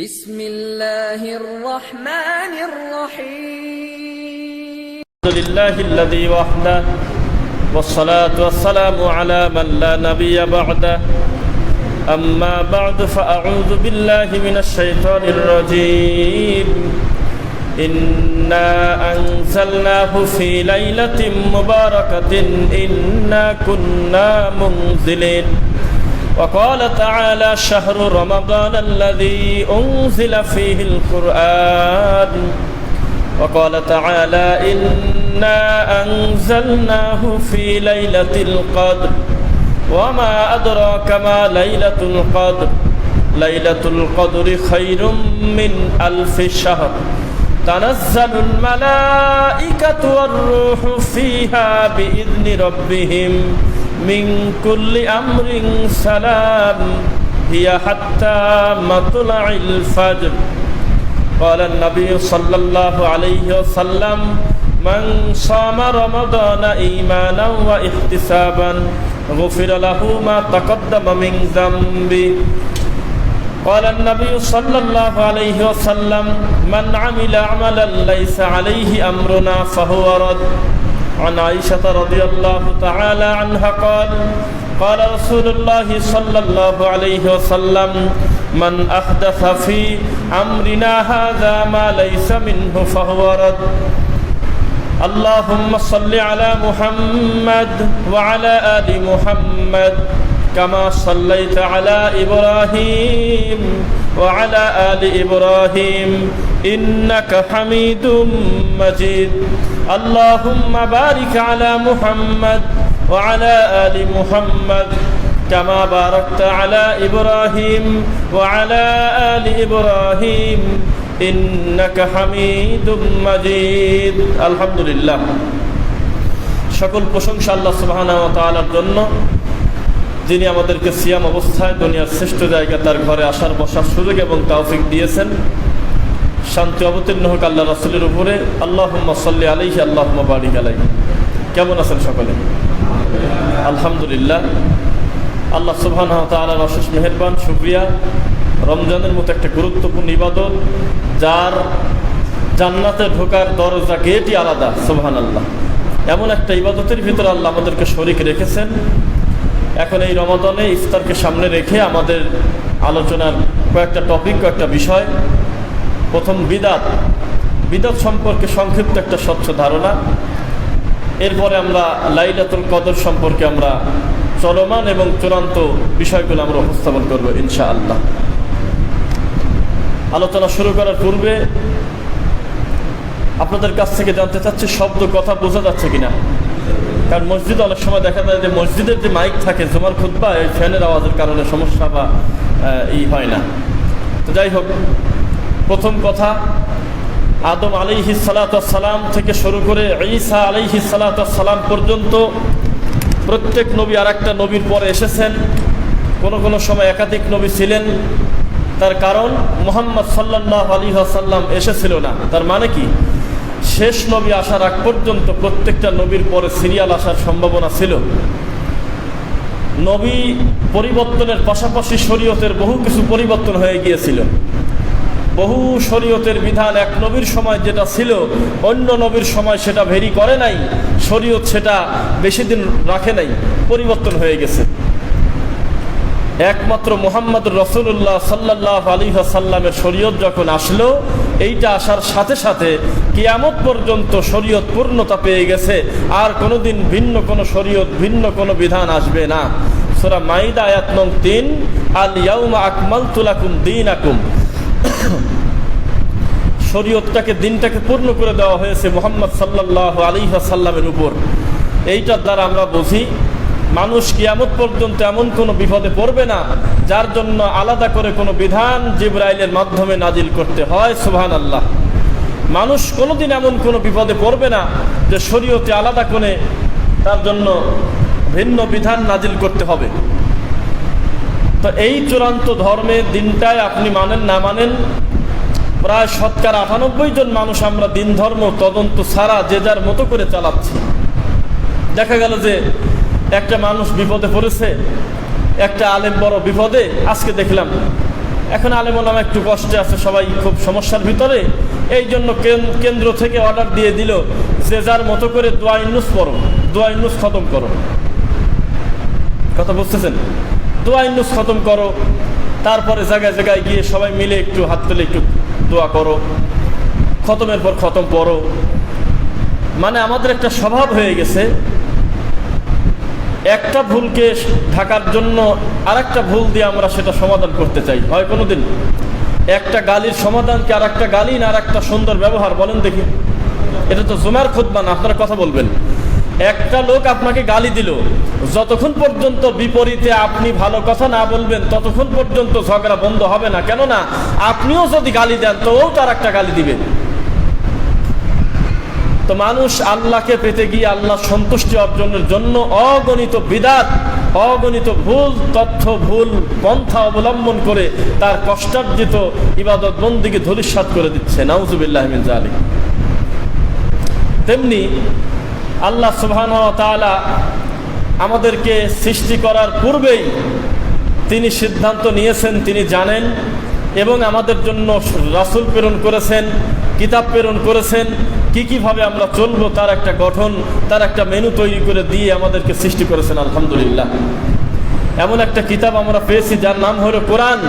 بسم الله الرحمن الرحيم الحمد لله الذي وحده والصلاة والسلام على من لا نبي بعده أما بعد فأعوذ بالله من الشيطان الرجيم إنا أنزلناه في ليلة مباركة إنا كنا منزلين وقال تعالى شهر رمضان الذي أنزل فيه القرآن وقال تعالى إنا أنزلناه في ليلة القدر وما أدراك ما ليلة القدر ليلة القدر خير من ألف شهر تنزل الملائكة والروح فيها بإذن ربهم من كل أمر سلام هي حتى مطلع الفجر قال النبي صلى الله عليه وسلم من صام رمضان إيمانا واحتسابا غفر له ما تقدم من ذنبه قال النبي صلى الله عليه وسلم من عمل عملا ليس عليه أمرنا فهو رد عن عائشة رضي الله تعالى عنها قال رسول الله صلى الله عليه وسلم من أحدث في أمرنا هذا ما ليس منه فهو رد اللهم صل على محمد وعلى آل محمد كما صليت على إبراهيم وعلى آل إبراهيم إنك حميد مجيد اللهم بارك على محمد وعلى آل محمد كما باركت على إبراهيم وعلى آل إبراهيم إنك حميد مجيد الحمد لله সকল প্রশংসা আল্লাহ সুবহানাহু ওয়া তাআলার জন্য যিনি আমাদেরকে সিয়াম অবস্থায় দুনিয়ার শ্রেষ্ঠ জায়গা তার ঘরে আসার বসার সুযোগ এবং তৌফিক দিয়েছেন। শান্তি অবতীর্ণ হোক আল্লাহ রাসূলের উপরে। আল্লাহুম্মা সাল্লি আলাইহি আল্লাহুম্মা বারিক আলাইহি। কেমন আছেন সকলে? আলহামদুলিল্লাহ। আল্লাহ সুবহানাহু ওয়া তাআলার অশেষ মেহেরবান, শুকরিয়া। রমজানের মতো একটা গুরুত্বপূর্ণ ইবাদত, যার জান্নাতে ঢোকার দরজা গেটই আলাদা। সুবহানাল্লাহ। এমন একটা ইবাদতের ভিতরে আল্লাহ আমাদেরকে শরীক রেখেছেন। এখন এই রমাদানে ইফতারকে সামনে রেখে আমাদের আলোচনার কয়েকটা টপিক, কয়েকটা বিষয়। প্রথম বিদাত সম্পর্কে সংক্ষিপ্ত একটা স্বচ্ছ ধারণা। এরপরে আমরা লাইলাতুল কদর সম্পর্কে আমরা চলমান এবং চূড়ান্ত বিষয়গুলো আমরা উপস্থাপন করব ইনশাআল্লাহ। আলোচনা শুরু করার পূর্বে আপনাদের কাছ থেকে জানতে চাচ্ছি শব্দ কথা বোঝা যাচ্ছে কিনা। কারণ মসজিদে অনেক সময় দেখা যায় যে মসজিদের যে মাইক থাকে জুমার খুতবা, এই ফ্যানের আওয়াজের কারণে সমস্যা বা হয় না। তো যাই হোক, প্রথম কথা, আদম আলাইহিস সালাতু ওয়াস সালাম থেকে শুরু করে ঈসা আলাইহিস সালাতু ওয়াস সালাম পর্যন্ত প্রত্যেক নবী আর একটা নবীর পরে এসেছেন। কোনো সময় একাধিক নবী ছিলেন। তার কারণ মুহাম্মদ সাল্লাল্লাহু আলাইহি ওয়াসাল্লাম এসেছিল না। তার মানে কি, শেষ নবী আসার আগ পর্যন্ত প্রত্যেকটা নবীর পরে সিরিয়াল আসার সম্ভাবনা ছিল। নবী পরিবর্তনের পাশাপাশি শরীয়তের বহু কিছু পরিবর্তন হয়ে গিয়েছিল। বহু শরীয়তের বিধান এক নবীর সময় যেটা ছিল অন্য নবীর সময় সেটা ভেরি করে নাই, শরীয়ত সেটা বেশি দিন রাখে নাই, পরিবর্তন হয়ে গেছে। একমাত্র মুহাম্মদুর রাসূলুল্লাহ সাল্লাল্লাহু আলাইহি ওয়াসাল্লামের শরীয়ত যখন আসলো, এইটা আসার সাথে সাথে কিয়ামত পর্যন্ত শরীয়ত পূর্ণতা পেয়ে গেছে। আর কোনোদিন ভিন্ন কোনো শরীয়ত, ভিন্ন কোনো বিধান আসবে না। সূরা মাইদা আয়াত নং 3, আল ইয়াউমা আকমালতু লাকুম দীনাকুম। শরীয়তটাকে, দিনটাকে পূর্ণ করে দেওয়া হয়েছে মুহাম্মদ সাল্লাল্লাহু আলাইহি ওয়াসাল্লামের উপর। এইটার দ্বারা আমরা বুঝি মানুষ কিয়ামত পর্যন্ত এমন কোনো বিপদে পড়বে না যার জন্য আলাদা করে কোনো বিধান জিবরাইলের মাধ্যমে নাজিল করতে হয়। সুবহানাল্লাহ। মানুষ কোনোদিন এমন কোনো বিপদে পড়বে না যে শরীয়তে আলাদা করে তার জন্য ভিন্ন বিধান নাজিল করতে হবে। তো এই চূড়ান্ত ধর্মের দিনটায় আপনি মানেন না মানেন, প্রায় শতকরা 98 জন মানুষ আমরা দিন ধর্ম তদন্ত ছাড়া যে যার মতো করে চালাচ্ছি। দেখা গেল যে একটা মানুষ বিপদে পড়েছে, একটা আলেম বড় বিপদে। আজকে দেখলাম এখন আলেম ওলামা একটু কষ্টে আছে, সবাই খুব সমস্যার ভিতরে। এই জন্য কেন্দ্র থেকে অর্ডার দিয়ে দিল যে যার মতো করে দোয়া ইন্নুস পড়ো, দোয়া ইন্নুস খতম করো। কথা বুঝতেছেন? দোয়া ইন্নুস খতম করো, তারপরে জায়গায় জায়গায় গিয়ে সবাই মিলে একটু হাত তুলে একটু দোয়া করো, খতমের পর খতম পড়ো। মানে আমাদের একটা স্বভাব হয়ে গেছে, একটা ভুলকে ঢাকার জন্য আরেকটা ভুল দিয়ে আমরা সেটা সমাধান করতে চাই। হয় কোনোদিন একটা গালির সমাধানকে আর একটা গালি না আর একটা সুন্দর ব্যবহার? বলেন দেখি। এটা তো জুমার খুতবা না, আপনারা কথা বলবেন। একটা লোক আপনাকে গালি দিল, যতক্ষণ পর্যন্ত বিপরীতে আপনি ভালো কথা না বলবেন ততক্ষণ পর্যন্ত ঝগড়া বন্ধ হবে না। কেননা আপনিও যদি গালি দেন তো ও তার একটা গালি দিবে। তো মানুষ আল্লাহকে পেতে গিয়ে আল্লাহ সন্তুষ্টি অর্জনের জন্য অগণিত বিদআত, অগণিত ভুল তথ্য, ভুল পন্থা অবলম্বন করে তার কষ্টার্জিত ইবাদত বন্দেগী ধূলিসাৎ করে দিচ্ছে। নাউযুবিল্লাহি মিন যালিক। তেমনি আল্লাহ সুবহানাহু ওয়া তাআলা আমাদেরকে সৃষ্টি করার পূর্বেই তিনি সিদ্ধান্ত নিয়েছেন, তিনি জানেন, এবং আমাদের জন্য রাসূল প্রেরণ করেছেন, কিতাব প্রেরণ করেছেন। কিভাবে আমরা চলবো তার একটা গঠন, তার একটা মেনু তৈরি করে দিয়ে আমাদেরকে সৃষ্টি করেছেন। আলহামদুলিল্লাহ, এমন একটা কিতাব আমরা পেয়েছি যার নাম হলো কোরআন।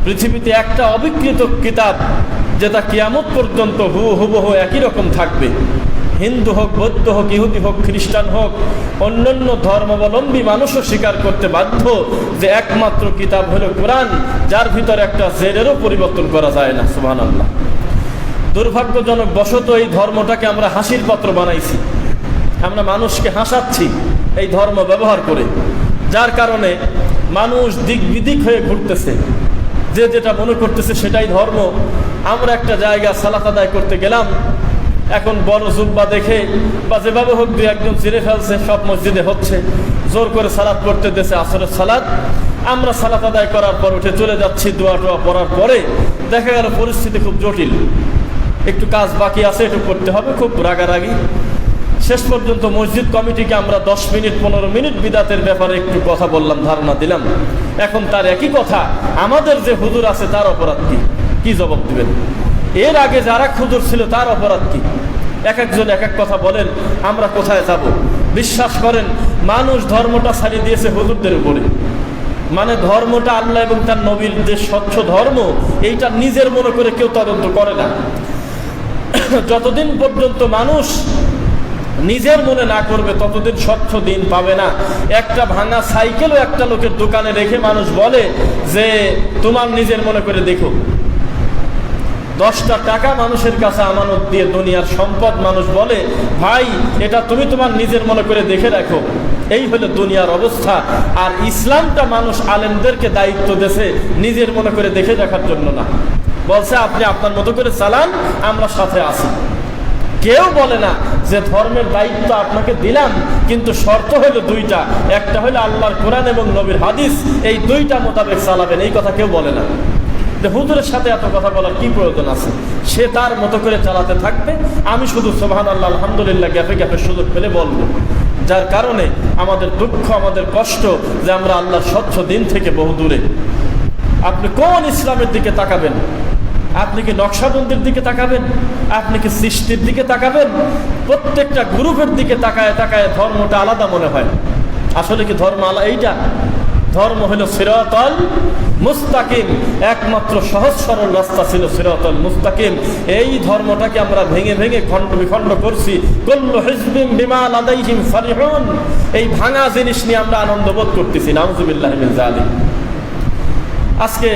পৃথিবীতে একটা অবিকৃত কিতাব যেটা কিয়ামত পর্যন্ত হুবহু একই রকম থাকবে। হিন্দু হোক, বৌদ্ধ হোক, ইহুদি হোক, খ্রিস্টান হোক, অন্যান্য ধর্মাবলম্বী মানুষও স্বীকার করতে বাধ্য যে একমাত্র কিতাব হলো কোরআন, যার ভিতরে একটা জেরেরও পরিবর্তন করা যায় না। সুবহানাল্লাহ। দুর্ভাগ্যজনক বশত এই ধর্মটাকে আমরা হাসির পাত্র বানাইছি, আমরা মানুষকে হাসাচ্ছি এই ধর্ম ব্যবহার করে, যার কারণে মানুষ দিক বিদিক হয়ে ঘুরতেছে, যে যেটা মনে করতেছে সেটাই ধর্ম। আমরা একটা জায়গা সালাত আদায় করতে গেলাম, এখন বড় জুব্বা দেখে বা যেভাবে হোক দুই একজন চিরে ফেলছে, সব মসজিদে হচ্ছে, জোর করে সালাত পড়তে দিয়েছে আসরের সালাত। আমরা সালাত আদায় করার পর উঠে চলে যাচ্ছি, দোয়া টোয়া পড়ার পরে দেখা গেল পরিস্থিতি খুব জটিল, একটু কাজ বাকি আছে, একটু করতে হবে, খুব রাগারাগি। শেষ পর্যন্ত মসজিদ কমিটিকে আমরা 10 মিনিট 15 মিনিট বিদাতের ব্যাপারে একটু কথা বললাম, ধারণা দিলাম। এখন তার একই কথা, আমাদের যে হুজুর আছে তার অপরাধ কি জবাব দিবেন? এর আগে যারা হুজুর ছিল তার অপরাধ কি? এক একজন এক এক কথা বলেন, আমরা কোথায় যাব? বিশ্বাস করেন, মানুষ ধর্মটা ছাড়িয়ে দিয়েছে হুজুরদের উপরে। মানে ধর্মটা আল্লাহ এবং তার নবীর যে স্বচ্ছ ধর্ম, এইটা নিজের মনে করে কেউ তদন্ত করে না। যতদিন পর্যন্ত মানুষ নিজের মনে না করবে ততদিন স্বচ্ছ দিন পাবে না। একটা ভাঙা সাইকেলও একটা লোকের দোকানে রেখে মানুষ বলে যে তোমার নিজের মনে করে দেখো। 10টা টাকা মানুষের কাছে আমানত দিয়ে দুনিয়ার সম্পদ মানুষ বলে ভাই এটা তুমি তোমার নিজের মনে করে দেখে রাখো। এই হলো দুনিয়ার অবস্থা। আর ইসলামটা মানুষ আলেমদেরকে দায়িত্ব দেশে নিজের মনে করে দেখে দেখার জন্য না, বলছে আপনি আপনার মতো করে চালান, আমরা সাথে আছি। কেউ বলে না যে ধর্মের দায়িত্ব আপনাকে দিলাম কিন্তু শর্ত হলো 2টা, একটা হলো আল্লাহর কোরআন এবং নবীর হাদিস, এই 2টা মোতাবেক চালাবেন, এই কথা কেউ বলে না। হুজুরের সাথে এত কথা বলার কি প্রয়োজন আছে? সে তার মতো করে চালাতে থাকবে, আমি শুধু সুবহানাল্লাহ আলহামদুলিল্লাহ গ্যাপে গ্যাপে সুযোগ পেলে বলবো। যার কারণে আমাদের দুঃখ, আমাদের কষ্ট যে আমরা আল্লাহর স্বচ্ছ দিন থেকে বহু দূরে। আপনি কোন ইসলামের দিকে তাকাবেন? আপনি কি নকশাবন্দির দিকে তাকাবেন? আপনি কি সৃষ্টির দিকে তাকাবেন? প্রত্যেকটা গ্রুপের দিকে তাকায় তাকায় ধর্মটা আলাদা মনে হয়। আসলে কি ধর্ম এইটা? ধর্ম হলো সিরাতাল মুস্তাকিম, একমাত্র সহজ সরল রাস্তা ছিল সিরাতাল মুস্তাকিম। এই ধর্মটাকে আমরা ভেঙে ভেঙে খণ্ড বিখণ্ড করছি। কুল্লু হিজবিন বিমা লাদাইহিম ফারিহুন, এই ভাঙা জিনিস নিয়ে আমরা আনন্দ বোধ করতেছি। নাউযুবিল্লাহি মিন যালিক। আজকে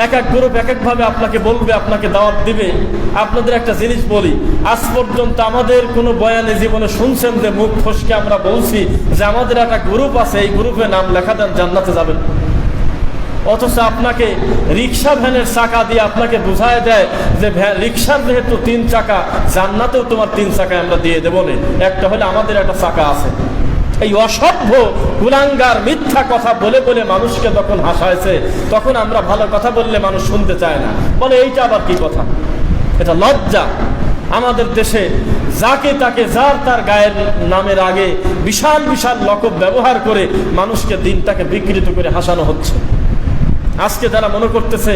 এক এক গ্রুপ এক একভাবে আপনাকে বলবে, আপনাকে দাওয়াত দিবে। আপনাদের একটা জিনিস বলি, আজ পর্যন্ত আমাদের কোনো বয়ানে জীবনে শুনছেন যে মুখ ফসকে আমরা বলছি যে আমাদের একটা গ্রুপ আছে, এই গ্রুপে নাম লেখা দেন, জান্নাতে যাবেন? অথচ আপনাকে রিক্সা ভ্যানের চাকা দিয়ে আপনাকে বুঝায় দেয় যে রিক্সার যেহেতু 3 চাকা, জান্নাতেও তোমার 3 চাকায় আমরা দিয়ে দেবো না, একটা হলে আমাদের একটা চাকা আছে। এই অসভ্য কুলাঙ্গার মিথ্যা কথা বলে বলে মানুষকে তখন হাসাইছে। তখন আমরা ভালো কথা বললে মানুষ শুনতে চায় না, বলে এইটা আবার কি কথা? এটা লজ্জা। আমাদের দেশে যাকে তাকে যার তার গায়ের নামের আগে বিশাল বিশাল লকব ব্যবহার করে মানুষকে দিনটাকে বিকৃত করে হাসানো হচ্ছে। আজকে যারা মনে করতেছে,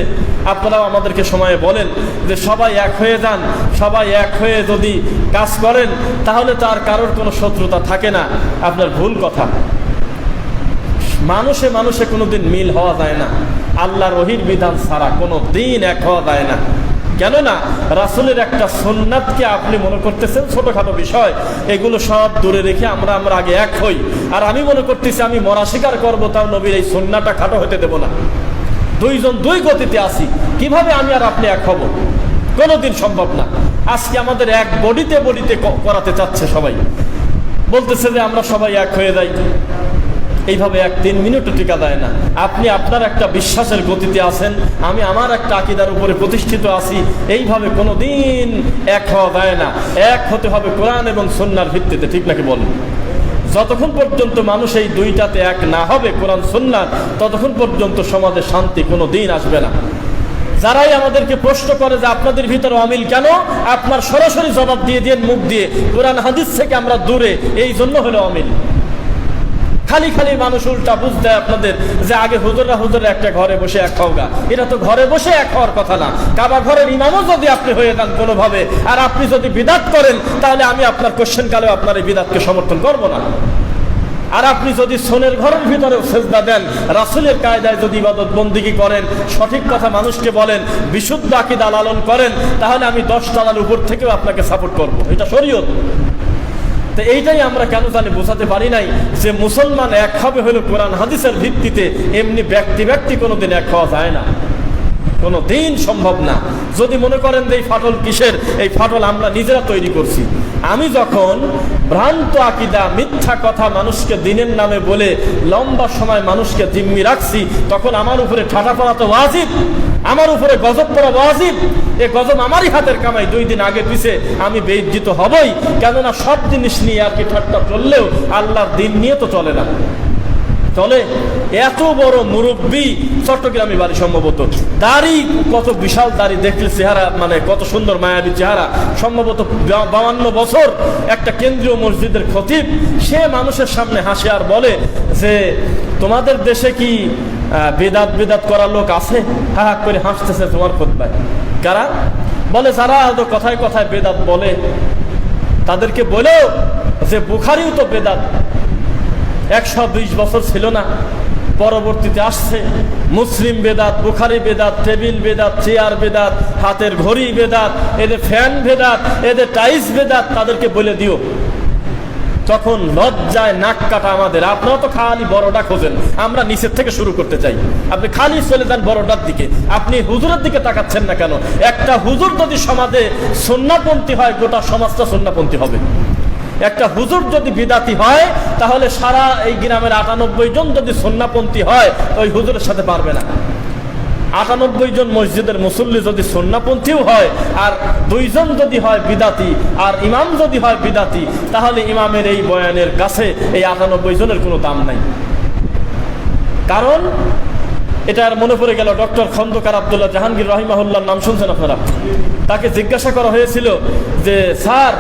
আপনারাও আমাদেরকে সময়ে বলেন যে সবাই এক হয়ে যান, সবাই এক হয়ে যদি কাজ করেন তাহলে তো আর কারোর কোনো শত্রুতা থাকে না। আপনার ভুল কথা। মানুষে মানুষে কোনোদিন মিল হওয়া যায় না, আল্লাহর ওহীর বিধান ছাড়া কোনো দিন এক হওয়া যায় না। কেননা রাসূলের একটা সুন্নাতকে আপনি মনে করতেছেন ছোটখাটো বিষয়, এগুলো সব দূরে রেখে আমরা আগে এক হই। আর আমি মনে করতেছি আমি মরা স্বীকার করবো, তাও নবীর এই সুন্নাতটা খাটো হতে দেব না। দুইজন দুই গতিতে আসি, কিভাবে আমি আর আপনি এক হব? কোনোদিন সম্ভব না। আজকে আমাদের এক বডিতে করাতে চাচ্ছে সবাই, বলতেছে যে আমরা সবাই এক হয়ে যাই। এইভাবে 1-3 মিনিটও টিকা দেয় না। আপনি আপনার একটা বিশ্বাসের গতিতে আছেন, আমি আমার একটা আকীদার উপরে প্রতিষ্ঠিত আছি। এইভাবে কোনোদিন এক হওয়া যায় না। এক হতে হবে কোরআন এবং সুন্নাহর ভিত্তিতে, ঠিক নাকি বলেন? যতক্ষণ পর্যন্ত মানুষ এই দুইটাতে এক না হবে, কোরআন সুন্নাহ, ততক্ষণ পর্যন্ত সমাজে শান্তি কোনো দিন আসবে না। যারাই আমাদেরকে প্রশ্ন করে যে আপনাদের ভিতরে অমিল কেন, আপনার সরাসরি জবাব দিয়ে দিন মুখ দিয়ে, কোরআন হাদিস থেকে আমরা দূরে, এই জন্য হলো অমিল। খালি মানুষ উল্টা বুঝ দেয় আপনাদের যে আগে হুজুররা একটা ঘরে বসে এক হওগা। এটা তো ঘরে বসে এক হওয়ার কথা না। কাবা ঘরের ইমামও যদি আপনি হয়ে যান কোনোভাবে, আর আপনি যদি বিদআত করেন, তাহলে আমি আপনার কোশ্চেন কালেও আপনার এই বিদআতকে সমর্থন করব না। আর আপনি যদি সোনের ঘরের ভিতরেও সেজদা দেন, রাসূলের কায়দায় যদি ইবাদত বন্দিগি করেন, সঠিক কথা মানুষকে বলেন, বিশুদ্ধ আকীদা লালন করেন, তাহলে আমি 10 তলার উপর থেকেও আপনাকে সাপোর্ট করব। এটা শরীয়ত। তো এইটাই আমরা কেন জানি বোঝাতে পারি নাই যে মুসলমান এক হবে হলো কোরআন হাদিসের ভিত্তিতে। এমনি ব্যক্তি কোনোদিন এক হওয়া যায় না, কোনো দিন সম্ভব না। যদি মনে করেন যে এই ফাটল কিসের, এই ফাটল আমরা নিজেরা তৈরি করছি। আমি যখন ভ্রান্ত আকীদা, মিথ্যা কথা মানুষকে দিনের নামে বলে লম্বা সময় মানুষকে জিম্মি রাখছি, তখন আমার উপরে ঠাটা পড়া তো ওয়াজিব, আমার উপরে গজব পড়া ওয়াজিব। এ গজব আমারই হাতের কামাই। 2 দিন আগে পিছে আমি বেইজ্জত হবই। কেননা সব জিনিস নিয়ে আর কি ঠাট্টা চললেও আল্লাহর দিন নিয়ে তো চলে না। চলে এত বড় মুরব্বী, চট্টগ্রামী বাড়ি সম্ভবত, দাড়ি কত বিশাল দাড়ি, দেখলে চেহারা মানে কত সুন্দর মায়াবী চেহারা, সম্ভবত 52 বছর, একটা কেন্দ্রীয় মসজিদের খতিব। সে মানুষের সামনে হাসে আর বলে যে তোমাদের দেশে কি বেদাত করার লোক আছে? হা করে হাসতেছে তোমার খুতবায়। কারা? বলে যারা কথায় কথায় বেদাত বলে, তাদেরকে বলেও যে বুখারিও তো বেদাত 120 বছর ছিল না, পরবর্তীতে আসছে। মুসলিম বেদাত, বুখারি বেদাত, টেবিল বেদাত, চেয়ার বেদাত, হাতের ঘড়ি বেদাত, এদের ফ্যান বেদাত, এদের টাইলস বেদাত, তাদেরকে বলে দিও। তখন লজ্জায় নাক কাটা আমাদের। আপনারা তো খালি বড়টা খোঁজেন, আমরা নিচের থেকে শুরু করতে চাই। আপনি খালি চলে যান বড়টার দিকে, আপনি হুজুরের দিকে তাকাচ্ছেন না কেন? একটা হুজুর যদি সমাজে সুন্নাহপন্থী হয়, গোটা সমাজটা সুন্নাহপন্থী হবে। একটা হুজুর যদি বিদাতি হয়, তাহলে সারা এই গ্রামের 98 জন যদি সুন্নাহপন্থী হয়, ওই হুজুরের সাথে পারবে না। 98 জন মসজিদের মুসল্লি যদি সুন্নাহপন্থীও হয়, আর 2 জন যদি হয় বিদাতি, আর ইমাম যদি হয় বিদাতি, তাহলে ইমামের এই বয়ানের কাছে এই 98 জনের কোনো দাম নাই। কারণ এটা আর মনে পড়ে গেল, ডক্টর খন্দকার আব্দুল্লাহ জাহাঙ্গীর রাহিমাহুল্লাহর নাম শুনছেন আপনারা? তাকে জিজ্ঞাসা করা হয়েছিল যে স্যার,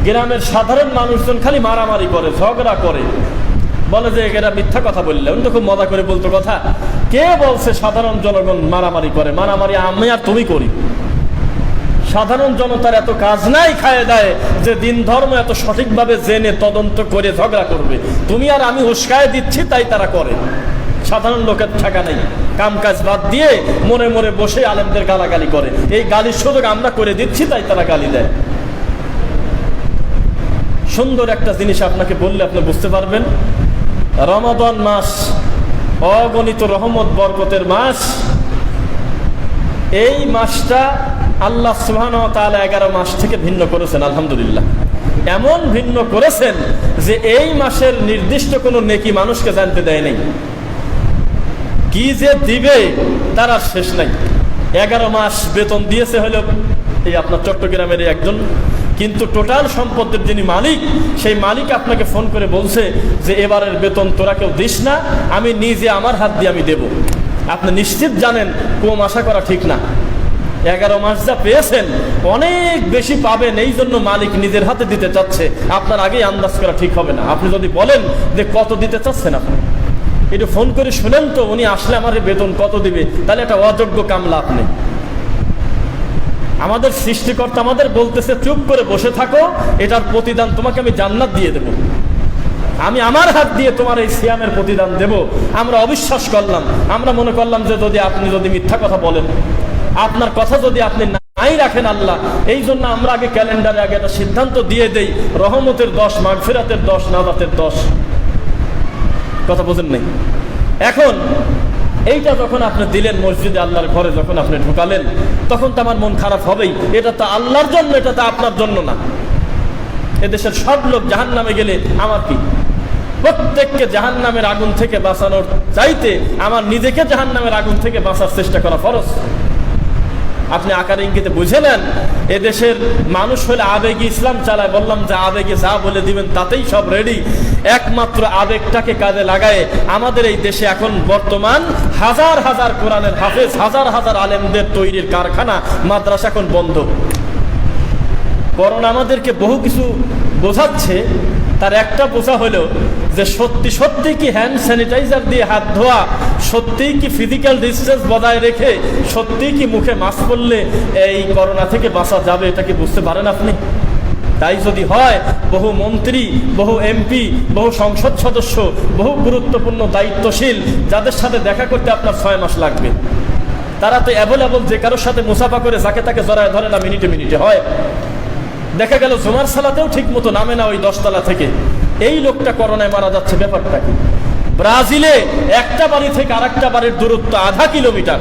গ্রামের সাধারণ মানুষজন খালি মারামারি করে, ঝগড়া করে, বলে যে এরা মিথ্যা কথা বললে। উনি তো খুব মজা করে বলতো কথা, কে বলছে সাধারণ জনগণ মারামারি করে? মারামারি আমি আর তুমি করি। সাধারণ জনতার এত কাজ নাই খায় দেয় যে দিন ধর্ম এত সঠিকভাবে জেনে তদন্ত করে ঝগড়া করবে। তুমি আর আমি উস্কায় দিচ্ছি, তাই তারা করে। সাধারণ লোকের ঠেকা নেই, কাম কাজ বাদ দিয়ে মনে মনে বসে আলেমদের গালাগালি করে। এই গালির সুযোগ আমরা করে দিচ্ছি, তাই তারা গালি দেয়। সুন্দর একটা জিনিস আপনাকে বললে আপনি বুঝতে পারবেন। রমাদান মাস অগণিত রহমত বরকতের মাস। এই মাসটা আল্লাহ সুবহানাহু ওয়া তাআলা 11 মাস থেকে ভিন্ন করেছেন। আলহামদুলিল্লাহ, এমন ভিন্ন করেছেন যে এই মাসের নির্দিষ্ট কোনো নেকি মানুষকে জানতে দেয় নাই। কি যে দিবে তার আর শেষ নাই। 11 মাস বেতন দিয়েছে হলো এই আপনার চট্টগ্রামের একজন, কিন্তু টোটাল সম্পদের যিনি মালিক, সেই মালিক আপনাকে ফোন করে বলছে যে এবারের বেতন তোরা কেউ দিস না, আমি নিজে আমার হাত দিয়ে আমি দেব। আপনি নিশ্চিত জানেন কম আশা করা ঠিক না। 11 মাস যা পেয়েছেন অনেক বেশি পাবেন, এই জন্য মালিক নিজের হাতে দিতে চাচ্ছে। আপনার আগেই আন্দাজ করা ঠিক হবে না। আপনি যদি বলেন যে কত দিতে চাচ্ছেন, আপনি একটু ফোন করে শুনেন তো, উনি আসলে আমার বেতন কত দিবে, তাহলে একটা অযোগ্য কামলা আপনি। আমাদের সৃষ্টিকর্তা আমাদের বলতেছে চুপ করে বসে থাকো, এটার প্রতিদান তোমাকে আমি জান্নাত দিয়ে দেব, আমি আমার হাত দিয়ে তোমার এই সিয়ামের প্রতিদান দেব। আমরা অবিশ্বাস করলাম, আমরা মনে করলাম যে আপনি যদি মিথ্যা কথা বলেন, আপনার কথা যদি আপনি নাই রাখেন আল্লাহ, এই জন্য আমরা আগে ক্যালেন্ডারে আগে একটা সিদ্ধান্ত দিয়ে দেই, রহমতের 10, মাগফিরাতের 10, নাজাতের 10। কথা বোঝেন নাই? এখন এইটা যখন আপনি দিলেন মসজিদে, আল্লাহর ঘরে যখন আপনি ঢুকালেন, তখন তো আমার মন খারাপ হবেই। এটা তো আল্লাহর জন্য, এটা তো আপনার জন্য না। এদেশের সব লোক জাহান্নামে গেলে আমার কি? প্রত্যেককে জাহান্নামের আগুন থেকে বাঁচানোর চাইতে আমার নিজেকে জাহান্নামের আগুন থেকে বাঁচার চেষ্টা করা ফরজ। আপনি আকার ইঙ্গিতে বুঝে নেন, এদেশের মানুষ হলে আবেগে ইসলাম চালায়। বললাম যে আবেগে যা বলে দিবেন তাতেই সব রেডি। একমাত্র আবেগটাকে কাজে লাগায় আমাদের এই দেশে এখন বর্তমান হাজার হাজার কোরআনের হাফেজ, হাজার হাজার আলেমদের তৈরির কারখানা, মাদ্রাসা এখন বন্ধ। করোনা আমাদেরকে বহু কিছু বোঝাচ্ছে। তার একটা বোঝা হলো যে সত্যি সত্যি কি হ্যান্ড স্যানিটাইজার দিয়ে হাত ধোয়া, সত্যিই কি ফিজিক্যাল ডিস্টেন্স বজায় রেখে, সত্যিই কি মুখে মাস্ক পরলে এই করোনা থেকে বাঁচা যাবে, এটা কি বুঝতে পারেন আপনি? তাই যদি হয়, বহু মন্ত্রী, বহু এমপি, বহু সংসদ সদস্য, বহু গুরুত্বপূর্ণ দায়িত্বশীল, যাদের সাথে দেখা করতে আপনার 6 মাস লাগবে, তারা তো অ্যাভেলেবল যে কারোর সাথে মুসাফা করে যাকে তাকে জড়ায় ধরে না, মিনিটে মিনিটে হয়। দেখা গেল জুমার সালাতেও ঠিক মতো নামে না ওই 10 তলা থেকে। এই লোকটা করোনায় মারা যাচ্ছে, ব্যাপারটা কি? ব্রাজিলে একটা বাড়ি থেকে আরেকটা বাড়ির দূরত্ব 0.5 কিলোমিটার।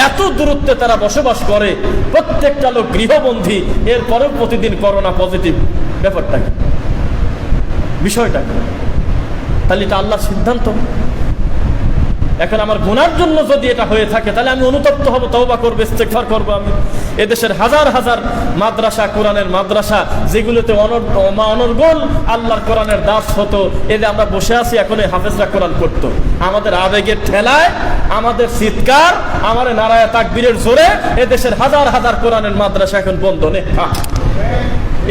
এত দূরত্বে তারা বসবাস করে, প্রত্যেকটা লোক গৃহবন্দী, এরপরেও প্রতিদিন করোনা পজিটিভ। ব্যাপারটা কি? বিষয়টা কি? তাহলে এটা আল্লাহর সিদ্ধান্ত। এখন আমার গুনার জন্য যদি এটা হয়ে থাকে, তাহলে আমি অনুতপ্ত হব, তওবা করব, ইস্তেগফার করব। আমি এদেশের হাজার হাজার মাদ্রাসা, কোরআনের মাদ্রাসা, যেগুলোতে অনর্গল আল্লাহর কোরআনের দাস হতো, এতে আমরা বসে আছি, এখন এই হাফেজরা কোরআন পড়তো। আমাদের আবেগের ঠেলায়, আমাদের চিৎকার, আমার নারায়ে তাকবীরের জোরে এদেশের হাজার হাজার কোরআনের মাদ্রাসা এখন বন্ধ নেই।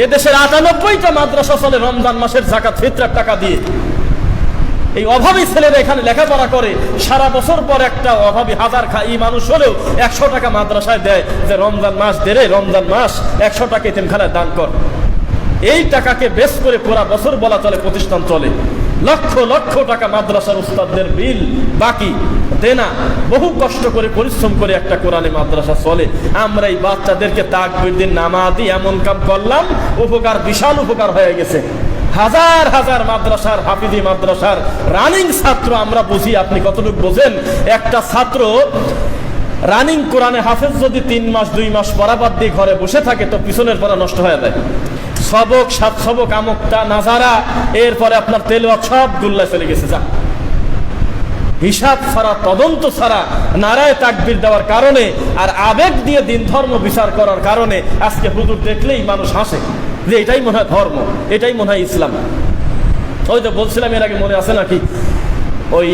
এদেশের 98টা মাদ্রাসা চলে রমজান মাসের যাকাত ফিতরার টাকা দিয়ে। এই অভাবী ছেলেরা এখানে লেখাপড়া করে, সারা বছর পর একটা অভাবী হাজার খাই মানুষ হলেও 100 টাকা মাদ্রাসায় দেয় যে রমজান মাস দেরে, রমজান মাস 100 টাকা এতিমখানায় দান কর। এই টাকাকে বেশ করে পুরা বছর বলা চলে, প্রতিষ্ঠান চলে। লক্ষ লক্ষ টাকা মাদ্রাসার উস্তাদদের বিল বাকি দেনা, বহু কষ্ট করে পরিশ্রম করে একটা কোরআনে মাদ্রাসা চলে। আমরা এই বাচ্চাদেরকে তাকবীর দিন নামাজি এমন কাম করলাম, উপকার, বিশাল উপকার হয়ে গেছে। হাজার হাজার মাদ্রাসার, হাফিজি মাদ্রাসার রানিং ছাত্র আমরা বুঝি, আপনি কতটুকু বোঝেন? একটা ছাত্র রানিং কোরআনে হাফেজ যদি 3 মাস 2 মাস পড়াবাদ দিয়ে ঘরে বসে থাকে, তো পিছনের পড়া নষ্ট হয়ে যায়। সবক, 7 সবক, আমকটা, নাজারা, এরপরে আপনার তেলাওয়াত সব গুল্লায় চলে গেছে। যা হিসাব ছাড়া, তদন্ত ছাড়া নারায়ে তাকবীর দেওয়ার কারণে আর আবেগ দিয়ে দিন ধর্ম বিচার করার কারণে আজকে হুজুর দেখলেই মানুষ হাসে যে এটাই মনে হয় ধর্ম, এটাই মনে হয় ইসলাম। ওই তো বলছিলাম এর আগে, মনে আছে নাকি, ওই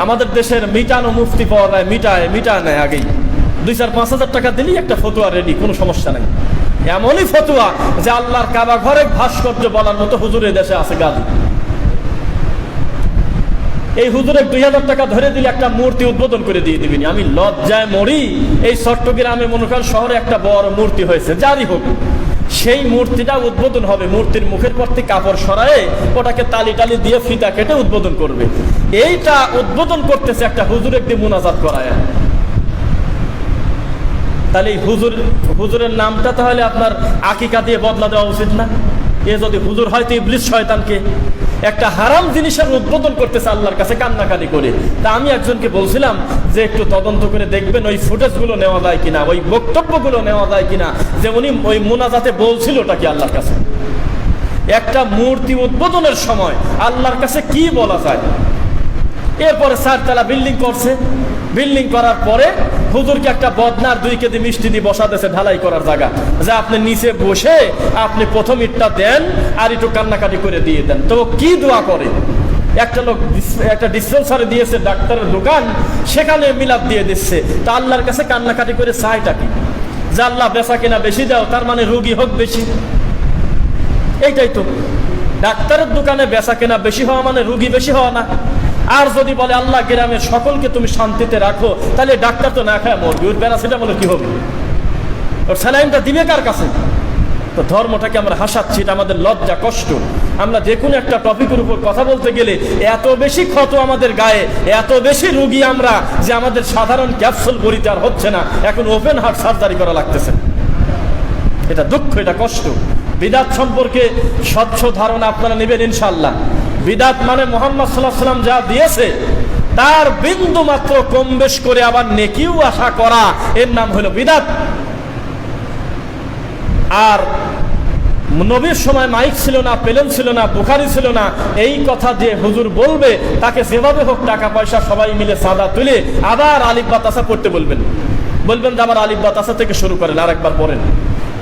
আমাদের দেশের মিটানো মুফতি পাওয়া যায়, মিটায় নেয় আগেই 2-4-5 হাজার টাকা দিলেই একটা ফতুয়া রেডি, কোনো সমস্যা নাই। এমনই ফতুয়া যে আল্লাহর কাবা ঘরে ভাস্কর্য বলার মতো হুজুরের দেশে আছে গাজী। এই হুজুরে 2000 টাকা ধরে দিলে একটা মূর্তি উদ্বোধন করে দিয়ে দিবিনি। আমি লজ্জায় মরি। এই চট্টগ্রামে মনে করেন শহরে একটা বড় মূর্তি হয়েছে, যারই হোক, সেই মূর্তিটা উদ্বোধন হবে। মূর্তির মুখের পর থেকে কাপড় সরায়ে ওটাকে টালি দিয়ে ফিতা কেটে উদ্বোধন করবে। এইটা উদ্বোধন করতেছে একটা হুজুর একদিন মুনাজাত করায়। তাহলে এই হুজুরের নামটা তাহলে আপনার আকিকা দিয়ে বদলা দেওয়া উচিত না? এ যদি হুজুর হয় তো ইবলিস শয়তানকে একটা হারাম জিনিসের উদ্বোধন করতেছে আল্লাহর কাছে কান্নাকাটি করে। তা আমি একজনকে বলছিলাম যে একটু তদন্ত করে দেখবেন ওই ফুটেজগুলো নেওয়া যায় কিনা, ওই বক্তব্যগুলো নেওয়া যায় কিনা, যে উনি ওই মুনাজাতে বলছিল ওটা কি আল্লাহর কাছে। একটা মূর্তি উদ্বোধনের সময় আল্লাহর কাছে কি বলা যায়? এরপরে 4 তলা বিল্ডিং করছে, বিল্ডিং করার পরে হুজুরকে একটা বদনার 2 কেজি মিষ্টি দিয়ে বসা দিয়েছে ঢালাই করার জায়গা, যে আপনি নিচে বসে আপনি প্রথম ইটটা দেন আর একটু কান্নাকাটি করে দিয়ে দেন। তো কি দোয়া করে? একটা লোক একটা ডিসপেন্সারে দিয়েছে, ডাক্তারের দোকান, সেখানে মিলাদ দিয়ে দিচ্ছে। তা আল্লাহর কাছে কান্নাকাটি করে চাইটা কি? যে আল্লাহ বেচা কেনা বেশি দাও, তার মানে রোগী হোক বেশি। এইটাই তো, ডাক্তারের দোকানে বেচা কেনা বেশি হওয়া মানে রোগী বেশি হওয়া না। আর যদি বলে আল্লাহ গ্রামের সকলকে তুমি শান্তিতে রাখো, তাহলে ডাক্তার তো না খায় মরবে, ওর প্যারাসিটামলে কি হবে, ওর স্যালাইনটা দিবে কার কাছে? তো ধর্মটাকে আমরা হাসাচ্ছি, এটা আমাদের লজ্জা কষ্ট। আমরা যে কোনো একটা টপিকের উপর কথা বলতে গেলে এত বেশি ক্ষত আমাদের গায়ে, এত বেশি রুগী আমরা, যে আমাদের সাধারণ ক্যাপসুল বড়িতে আর হচ্ছে না, এখন ওপেন হার্ট সার্জারি করা লাগতেছে। এটা দুঃখ, এটা কষ্ট। বিদাত সম্পর্কে স্বচ্ছ ধারণা আপনারা নেবেন ইনশাআল্লাহ। বিদাত মানে মুহাম্মদ সাল্লাল্লাহু আলাইহি ওয়াসাল্লাম যা দিয়েছে তার বিন্দু মাত্র কম বেশ করে আবার নেকিও আশা করা, এর নাম হলো বিদাত। আর নবীর সময় মাইক ছিল না, প্লেন ছিল না, বুখারি ছিল না, এই কথা যে হুজুর বলবে তাকে যেভাবে হোক টাকা পয়সা সবাই মিলে সাদা তুলে আবার আলিফ বা তাসা পড়তে বলবেন যে আবার আলিফ বা তাসা থেকে শুরু করেন, আর একবার পড়েন।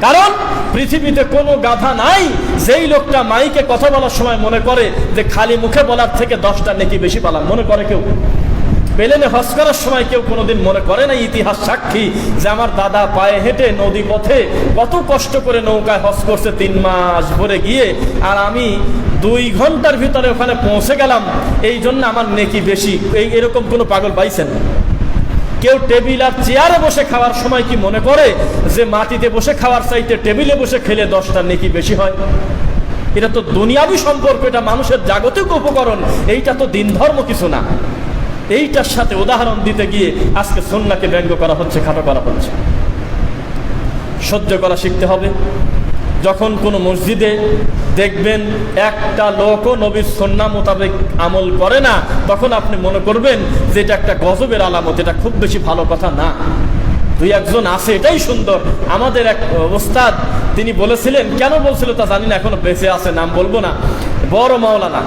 কারণ পৃথিবীতে কোনো গাধা নাই যেই লোকটা মাইকে কথা বলার সময় মনে করে যে খালি মুখে বলার থেকে 10টা নেকি বেশি পালাম, মনে করে কেউ? প্লেনে হজ করার সময় কেউ কোনোদিন মনে করে না? ইতিহাস সাক্ষী যে আমার দাদা পায়ে হেঁটে নদী পথে কত কষ্ট করে নৌকায় হজ করছে 3 মাস ভরে গিয়ে, আর আমি 2 ঘন্টার ভিতরে ওখানে পৌঁছে গেলাম, এই জন্য আমার নেকি বেশি। এরকম কোনো পাগল পাইছেন? কেউ টেবিল আর চেয়ারে বসে খাওয়ার সময় কি মনে করে যে মাটিতে বসে খাওয়ার চাইতে টেবিলে বসে খেলে 10টা নেকি বেশি হয়? এটা তো দুনিয়াবি সম্পর্ক, এটা মানুষের জাগতিক উপকরণ, এইটা তো দিন ধর্ম কিছু না। এইটার সাথে উদাহরণ দিতে গিয়ে আজকে সুন্নাহকে ব্যঙ্গ করা হচ্ছে, খাটো করা হচ্ছে। সহ্য করা শিখতে হবে। যখন কোনো মসজিদে দেখবেন একটা লোকও নবীর সুন্নাহ মোতাবেক আমল করে না, তখন আপনি মনে করবেন যে এটা একটা গজবের আলামত, এটা খুব বেশি ভালো কথা না। 2-1 জন আছে, এটাই সুন্দর। আমাদের এক ওস্তাদ তিনি বলেছিলেন, কেন বলছিল তা জানি না, এখনো বেঁচে আছে, নাম বলবো না, বড় মাওলানা,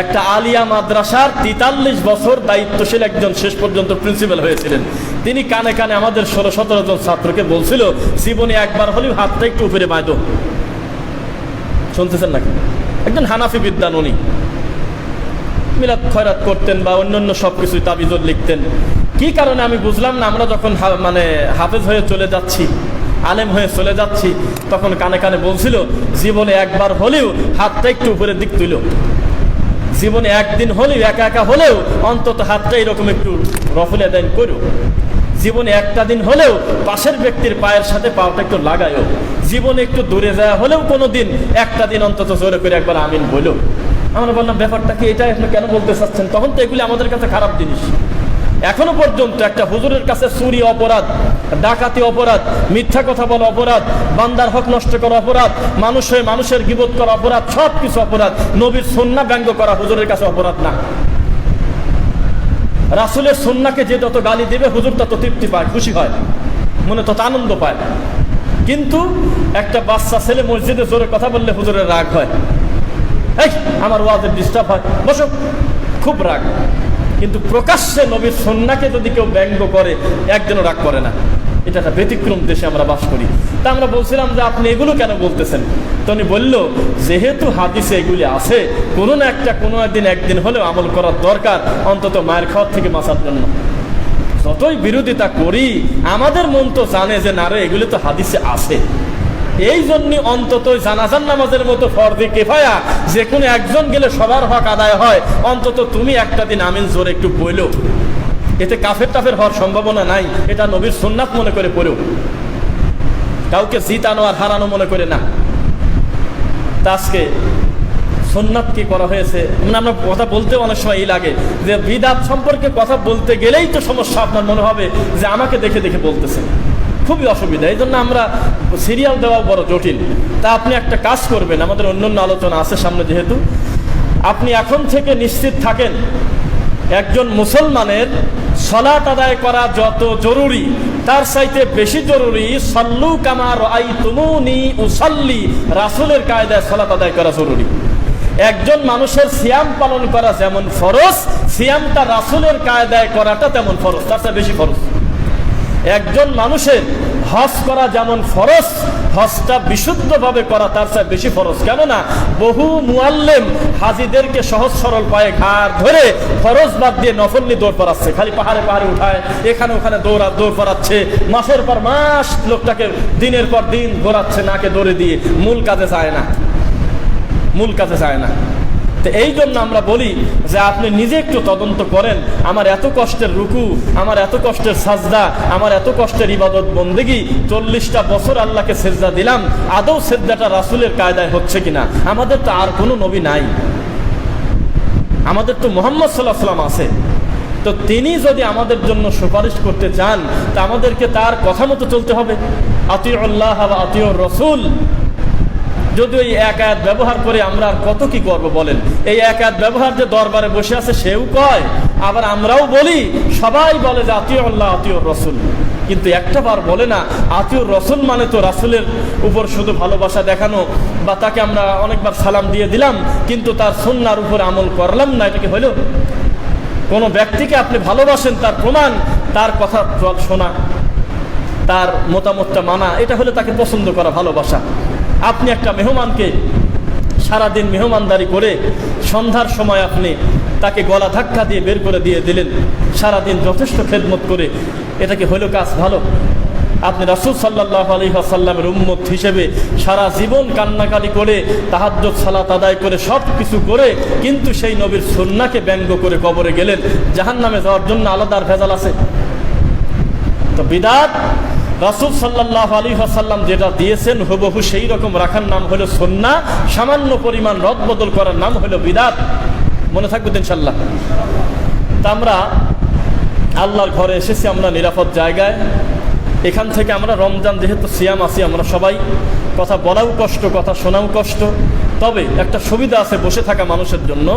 একটা আলিয়া মাদ্রাসার 43 বছর দায়িত্বশীল একজন, শেষ পর্যন্ত প্রিন্সিপাল হয়েছিলেন। তিনি কানে কানে আমাদের 16-17 জন ছাত্রকে বলছিল, জীবনে একবার হলেও হাতটা একটু উপরে বাঁধো। শুনতেছেন নাকি? একজন হানাফি বিদ্বান, উনি মিলাদ খয়রাত করতেন বা অন্যান্য সবকিছুই তাবিজুল লিখতেন। কি কারণে আমি বুঝলাম না। আমরা যখন হাফেজ হয়ে চলে যাচ্ছি, আলেম হয়ে চলে যাচ্ছি, তখন কানে কানে বলছিল, জীবনে একবার হলেও হাতটা একটু উপরের দিক তুলো, জীবনে একদিন হলেও একা একা হলেও অন্তত হাতটা এরকম একটু রফলে দেন করো, জীবনে একটা দিন হলেও পাশের ব্যক্তির পায়ের সাথে পাওয়াটা একটু লাগায়ও, জীবনে একটু দূরে যায় হলেও কোনো দিন একটা দিন অন্তত জোরে করে একবার আমিন বলো। আমরা বললাম, ব্যাপারটা কি এটা, আপনি কেন বলতে চাচ্ছেন? তখন তো এগুলি আমাদের কাছে খারাপ জিনিস। এখনো পর্যন্ত একটা হুজুরের কাছে চুরি অপরাধ, ডাকাতি অপরাধ, মিথ্যা কথা বলা অপরাধ, বান্দার হক নষ্ট করা অপরাধ, মানুষের গীবত করা অপরাধ, সব কিছু অপরাধ। নবীর সুন্নাহ ব্যঙ্গ করা হুজুরের কাছে অপরাধ না। রাসূলের সুন্নাহকে যে যত গালি দেবে হুজুর তত তৃপ্তি পায়, খুশি হয়, মনে তত আনন্দ পায়। কিন্তু একটা বাচ্চা ছেলে মসজিদে জোরে কথা বললে হুজুরের রাগ হয়, এই আমার ওয়াজের ডিস্টার্ব হয়, বসো, খুব রাগ। কিন্তু প্রকাশ্যে নবীর সুন্নাহকে যদি কেউ ব্যঙ্গ করে, একদিনও রাগ করে না। এটা একটা ব্যতিক্রম দেশে আমরা বাস করি। তা আমরা বলছিলাম যে আপনি এগুলো কেন বলতেছেন? তো উনি বলল, যেহেতু হাদিসে এগুলি আছে, কোনো না একটা কোনো একদিন হলেও আমল করার দরকার, অন্তত মায়ের খাওয়ার থেকে বাঁচার জন্য। যতই বিরোধিতা করি, আমাদের মন তো জানে যে না রে, এগুলি তো হাদিসে আছে। এই জন্য অন্তত জানাজার নামাজের মতো ফরজে কিফায়া, যে কোনো একজন গেলে সবার হক আদায় হয়, অন্তত তুমি একটা দিন আমিন জোরে একটু বইলো, এতে কাফের টাফের হওয়ার সম্ভাবনা নাই। এটা নবীর সুন্নাহ মনে করে পড়েও, কাউকে জিতানো আর হারানো মনে করে না। তা আজকে সুন্নাত কি করা হয়েছে, মানে আমরা কথা বলতে অনেক সময় এই লাগে যে বিদআত সম্পর্কে কথা বলতে গেলেই তো সমস্যা। আপনার মনে হবে যে আমাকে দেখে দেখে বলতেছে, খুবই অসুবিধা। এই জন্য আমরা সিরিয়াল দেওয়া বড় জটিল। তা আপনি একটা কাজ করবেন, আমাদের অন্যান্য আলোচনা আছে সামনে, যেহেতু আপনি এখন থেকে নিশ্চিত থাকেন, একজন মুসলমানের সালাত আদায় করা যত জরুরি, তার চাইতে বেশি জরুরি সাল্লু কামা রাআইতুমুনি উসাল্লি, রাসূলের কায়দায় সালাত আদায় করা জরুরি। একজন মানুষের সিয়াম পালন করা যেমন ফরজ, সিয়ামটা রাসূলের কায়দায় করাটা তেমন ফরজ, তার চেয়ে বেশি ফরজ। একজন মানুষের হজ করা যেমন ফরজ, হজটা বিশুদ্ধভাবে করা তার চেয়ে বেশি ফরজ। কেননা বহু মুআল্লিম হাজিদেরকে সহজ সরল পায়ে ঘাড় ধরে ফরজ বাদ দিয়ে নফল নিয়ে দৌড় পড়াচ্ছে, খালি পাহাড়ে পাহাড়ে উঠায়, এখানে ওখানে দৌড় পড়াচ্ছে, মাসের পর মাস লোকটাকে দিনের পর দিন ঘোরাচ্ছে নাকে দৌড়ে দিয়ে, মূল কাজে যায় না। তো এই জন্য আমরা বলি যে আপনি নিজে একটু তদন্ত করেন, আমার এত কষ্টের রুকু, আমার এত কষ্টের সাজদা, আমার এত কষ্টের ইবাদত বন্দেগি, 40টা বছর আল্লাহকে সেজদা দিলাম, আদৌ সেজদাটা রাসূলের কায়দায় হচ্ছে কিনা? আমাদের তো আর কোনো নবী নাই, আমাদের তো মুহাম্মদ সাল্লাল্লাহু আলাইহি ওয়াসাল্লাম আছে। তো তিনি যদি আমাদের জন্য সুপারিশ করতে চান তা আমাদেরকে তার কথা মতো চলতে হবে। আতিউল্লাহ ওয়া আতিউর রাসূল। যদি ওই এক আয়াত ব্যবহার করে আমরা আর কত কি করব বলেন? এই এক আয়াত ব্যবহার যে দরবারে বসে আছে সেও কয়, আবার আমরাও বলি, সবাই বলে যে আতিউল্লাহ আতিউর রাসূল, কিন্তু একটা বার বলে না আতিউর রাসূল মানে তো রাসূলের উপর শুধু ভালোবাসা দেখানো, বা তাকে আমরা অনেকবার সালাম দিয়ে দিলাম কিন্তু তার সুন্নাহর উপর আমল করলাম না, এটা কি হলো? কোনো ব্যক্তিকে আপনি ভালোবাসেন, তার প্রমাণ তার কথা শোনা, তার মতামতটা মানা, এটা হলে তাকে পছন্দ করা ভালোবাসা। আপনি একটা মেহমানকে সারাদিন মেহমানদারি করে সন্ধ্যার সময় আপনি তাকে গলা ধাক্কা দিয়ে বের করে দিয়ে দিলেন, সারাদিন যথেষ্ট খেদমত করে, এটা কি হলো কাজ ভালো? আপনি রাসূল সাল্লাল্লাহু আলাইহি ওয়াসাল্লামের উম্মত হিসেবে সারা জীবন কান্নাকাটি করে তাহাজ্জুদ সালাত আদায় করে সব কিছু করে কিন্তু সেই নবীর সুন্নাহকে ব্যঙ্গ করে কবরে গেলেন, জাহান্নামে যাওয়ার জন্য আলাদা ভেজাল আছে? তো বিদআত রাসূল সাল্লাল্লাহু আলাইহি ওয়াসাল্লাম যেটা দিয়েছেন হুবহু সেই রকম রাখার নাম হলো সুন্নাহ, সামান্য পরিমাণ রদবদল করার নাম হলো বিদআত। মনে থাকবে তো ইনশাআল্লাহ। তা আমরা আল্লাহর ঘরে এসেছি, আমরা নিরাপদ জায়গায়। এখান থেকে আমরা রমজান যেহেতু সিয়াম আছি, আমরা সবাই কথা বলাও কষ্ট, কথা শোনাও কষ্ট। তবে একটা সুবিধা আছে বসে থাকা মানুষের জন্য,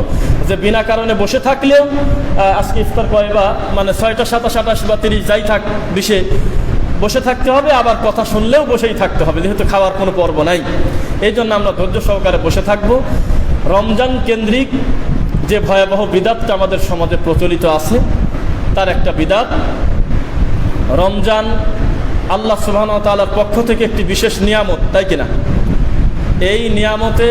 যে বিনা কারণে বসে থাকলেও আজকে ইফতার করে বা মানে 6টা 27 28 বা 30 যাই থাক 20-এ বসে থাকতে হবে, আবার কথা শুনলেও বসেই থাকতে হবে, যেহেতু খাওয়ার কোনো পর্ব নাই। এই জন্য আমরা ধৈর্য সহকারে বসে থাকব। রমজান কেন্দ্রিক যে ভয়াবহ বিদআতটা আমাদের সমাজে প্রচলিত আছে তার একটা বিদআত, রমজান আল্লাহ সুবহানাহু ওয়া তাআলার পক্ষ থেকে একটি বিশেষ নিয়ামত, তাই কিনা? এই নিয়ামতে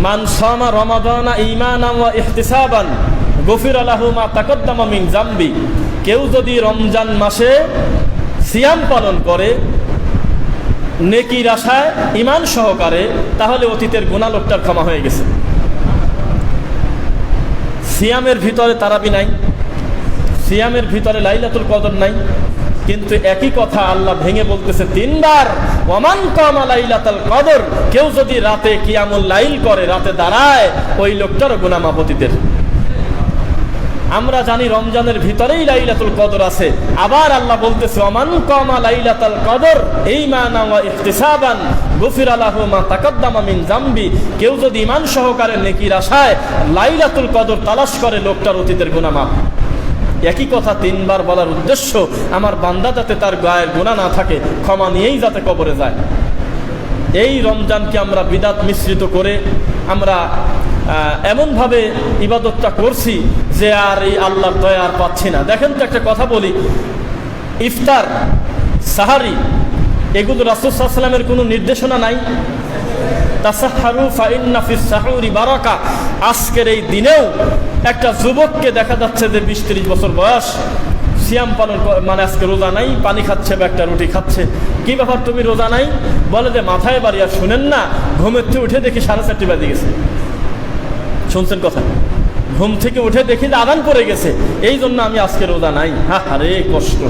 মান সামা রমাদানা ঈমানান ওয়া ইহতিসাবান গুফিরা লাহু মা তাকাদ্দামা মিন যামবি। কেউ যদি রমজান মাসে সিয়াম পালন করে নেকির আশায় ঈমান সহকারে, তাহলে অতীতের গুনাহ লোকটার ক্ষমা হয়ে গেছে। সিয়ামের ভিতরে তারাবি নাই, সিয়ামের ভিতরে লাইলাতুল কদর নাই, কিন্তু একই কথা আল্লাহ ভেঙে বলতেছে 3 বার, ওয়ামান কামা লাইলাতুল কদর। কেউ যদি রাতে কিয়ামুল লাইল করে, রাতে দাঁড়ায়, ওই লোকটারও গুনাহ মাফ অতীতের। আমরা জানি রমজানের ভিতরেই লাইলাতুল কদর আছে, আবার আল্লাহ বলতেছে ওয়ামান কামা লাইলাতুল কদর ঈমানান ওয়া ইহতিসাবান গুফিরা লাহু মা তাকাদ্দামা মিন যামবি। কেউ যদি ঈমান সহকারে নেকির আশায় লাইলাতুল কদর তালাশ করে, লোকটার অতীতের গুনাহ মাফ। একই কথা 3 বার বলার উদ্দেশ্য আমার বান্দা যাতে তার গায়ের গুনাহ না থাকে, ক্ষমা নিয়েই যাতে কবরে যায়। এই রমজানকে আমরা বিদআত মিশ্রিত করে আমরা এমনভাবে ইবাদতটা করছি যে আর এই আল্লাহর দয়া আর পাচ্ছি না। দেখেন তো একটা কথা বলি, ইফতার, সাহারি, এগুলো রাসূল সাল্লাল্লাহু আলাইহি ওয়াসাল্লামের কোনো নির্দেশনা নাই? তাসাহহারু ফাইন্না ফিস সাহুরি বারাকা। আজকের এই দিনেও একটা যুবককে দেখা যাচ্ছে যে 20-30 বছর বয়স, সিয়াম পালন মানে আজকে রোজা নাই, পানি খাচ্ছে বা একটা রুটি খাচ্ছে। কি ব্যাপার তুমি রোজা নাই? বলে যে মাথায় বাড়ি, আর শুনেন না, ঘুমের থেকে উঠে দেখি 4:30 বাজে গেছে। শুনছেন কথা? ঘুম থেকে উঠে দেখি যে আযান পড়ে গেছে, এই জন্য আমি আজকে রোজা নাই। আরে কষ্ট!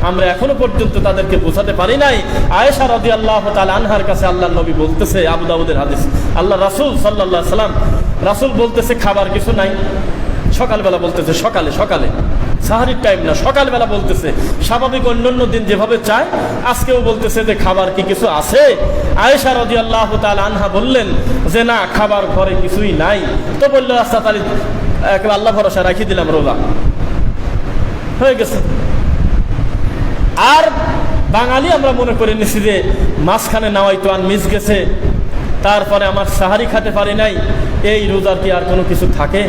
আমরা এখনো পর্যন্ত তাদেরকে বোঝাতে পারি নাই। আয়েশা রাদিয়াল্লাহু তাআলা আনহার কাছে আল্লাহর নবী বলতেছে, আবু দাউদের হাদিস, আল্লাহ রাসূল সাল্লাল্লাহু আলাইহি সাল্লাম, রাসূল বলতেছে খাবার কিছু নাই। সকালবেলা বলতেছে, সকালে সকালে, সাহারির টাইম না, সকালবেলা বলতেছে। স্বাভাবিক অন্যান্য দিন যেভাবে চায়, আজকেও বলতেছে যে খাবার কি কিছু আছে? আয়েশা রাদিয়াল্লাহু তাআলা আনহা বললেন যে না, খাবার ঘরে কিছুই নাই। তো বললো আচ্ছা তাহলে একেবারে আল্লাহ ভরসা রাখি দিলাম, রোজা হয়ে গেছে। আর বাঙালি আমরা মনে করে নিছি যে মাঝখানে নাওয়াইতো আন মিস গেছে, তারপরে আমার সাহারি খেতে পারি নাই, এই রোজার কি আর কোনো কিছু থাকে?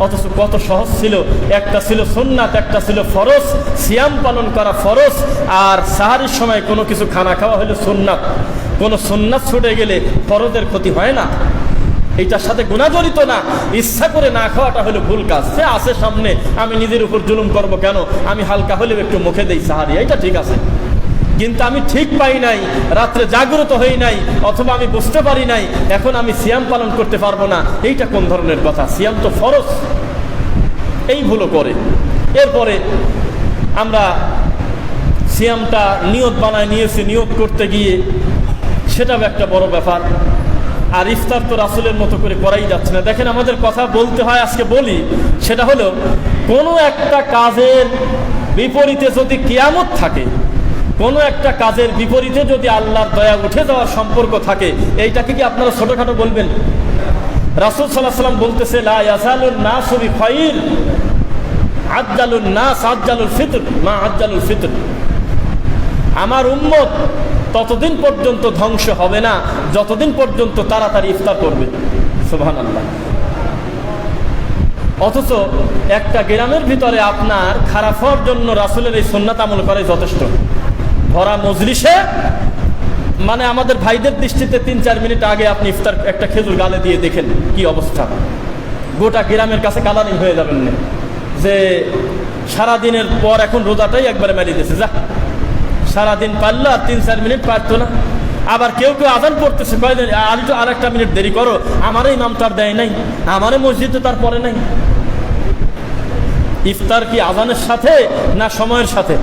অথচ কত সহজ ছিল। একটা ছিল সুন্নাত, একটা ছিল ফরজ। সিয়াম পালন করা ফরজ, আর সাহারির সময় কোনো কিছু খানা খাওয়া হলো সুন্নাত। কোনো সুন্নাত ছুটে গেলে ফরজের ক্ষতি হয় না, এইটার সাথে গুনাহ জড়িত না। ইচ্ছা করে না খাওয়াটা হলো ভুল কাজ। সে আছে সামনে, আমি নিজের উপর জুলুম করব কেন? আমি হালকা হলেও একটু মুখে দেই সাহারি, এইটা ঠিক আছে। কিন্তু আমি ঠিক পাই নাই, রাত্রে জাগ্রত হই নাই, অথবা আমি বুঝতে পারি নাই, এখন আমি সিয়াম পালন করতে পারবো না। এইটা কোন ধরনের কথা? সিয়াম তো ফরজ। এই ভুলও করে। এরপরে আমরা সিয়ামটা নিয়ত বানায় নিয়েছি, নিয়ত করতে গিয়ে সেটাও একটা বড় ব্যাপার। আর ইফতার তো রাসূলের মতো করে করাই যাচ্ছে না। দেখেন, আমাদের কথা বলতে হয়, আজকে বলি। সেটা হলো, কোনো একটা কাজের বিপরীতে যদি কিয়ামত থাকে, কোনো একটা কাজের বিপরীতে যদি আল্লাহর দয়া উঠে যাওয়ার সম্পর্ক থাকে, এইটাকে কি আপনারা ছোটখাটো বলবেন? রাসূল সাল্লাল্লাহু আলাইহি ওয়াসাল্লাম বলতেছে, লা ইয়াজালুন নাসু বিখাইর আজ্জালুন নাস আজ্জালুল ফিতর মা আজ্জালুল ফিতর। আমার উম্মত ততদিন পর্যন্ত ধ্বংস হবে না যতদিন পর্যন্ত তাড়াতাড়ি ইফতার করবে। সুবহানাল্লাহ। অথচ একটা গ্রামের ভিতরে আপনার খারাপ হওয়ার জন্য রাসূলের এই সুন্নাত আমল করাই যথেষ্ট। ভরা মজলিসে, মানে আমাদের ভাইদের দৃষ্টিতে ৩-৪ মিনিট আগে আপনি ইফতার একটা খেজুর গালে দিয়ে দেখেন কি অবস্থা। গোটা গ্রামের কাছে কালারিং হয়ে যাবেন না যে সারাদিনের পর এখন রোজাটাই একবারে মেরে দিয়েছে, যা সারাদিন পারলো আর ৩-৪ মিনিট পারতো না। আবার কেউ কেউ আজান পড়তেছে, আর একটা মিনিট দেরি করো, আমারই ইমাম তার দেয় নাই, আমারই মসজিদে তার পরে নাই। ইফতার কি আজানের সাথে না সময়ের সাথে?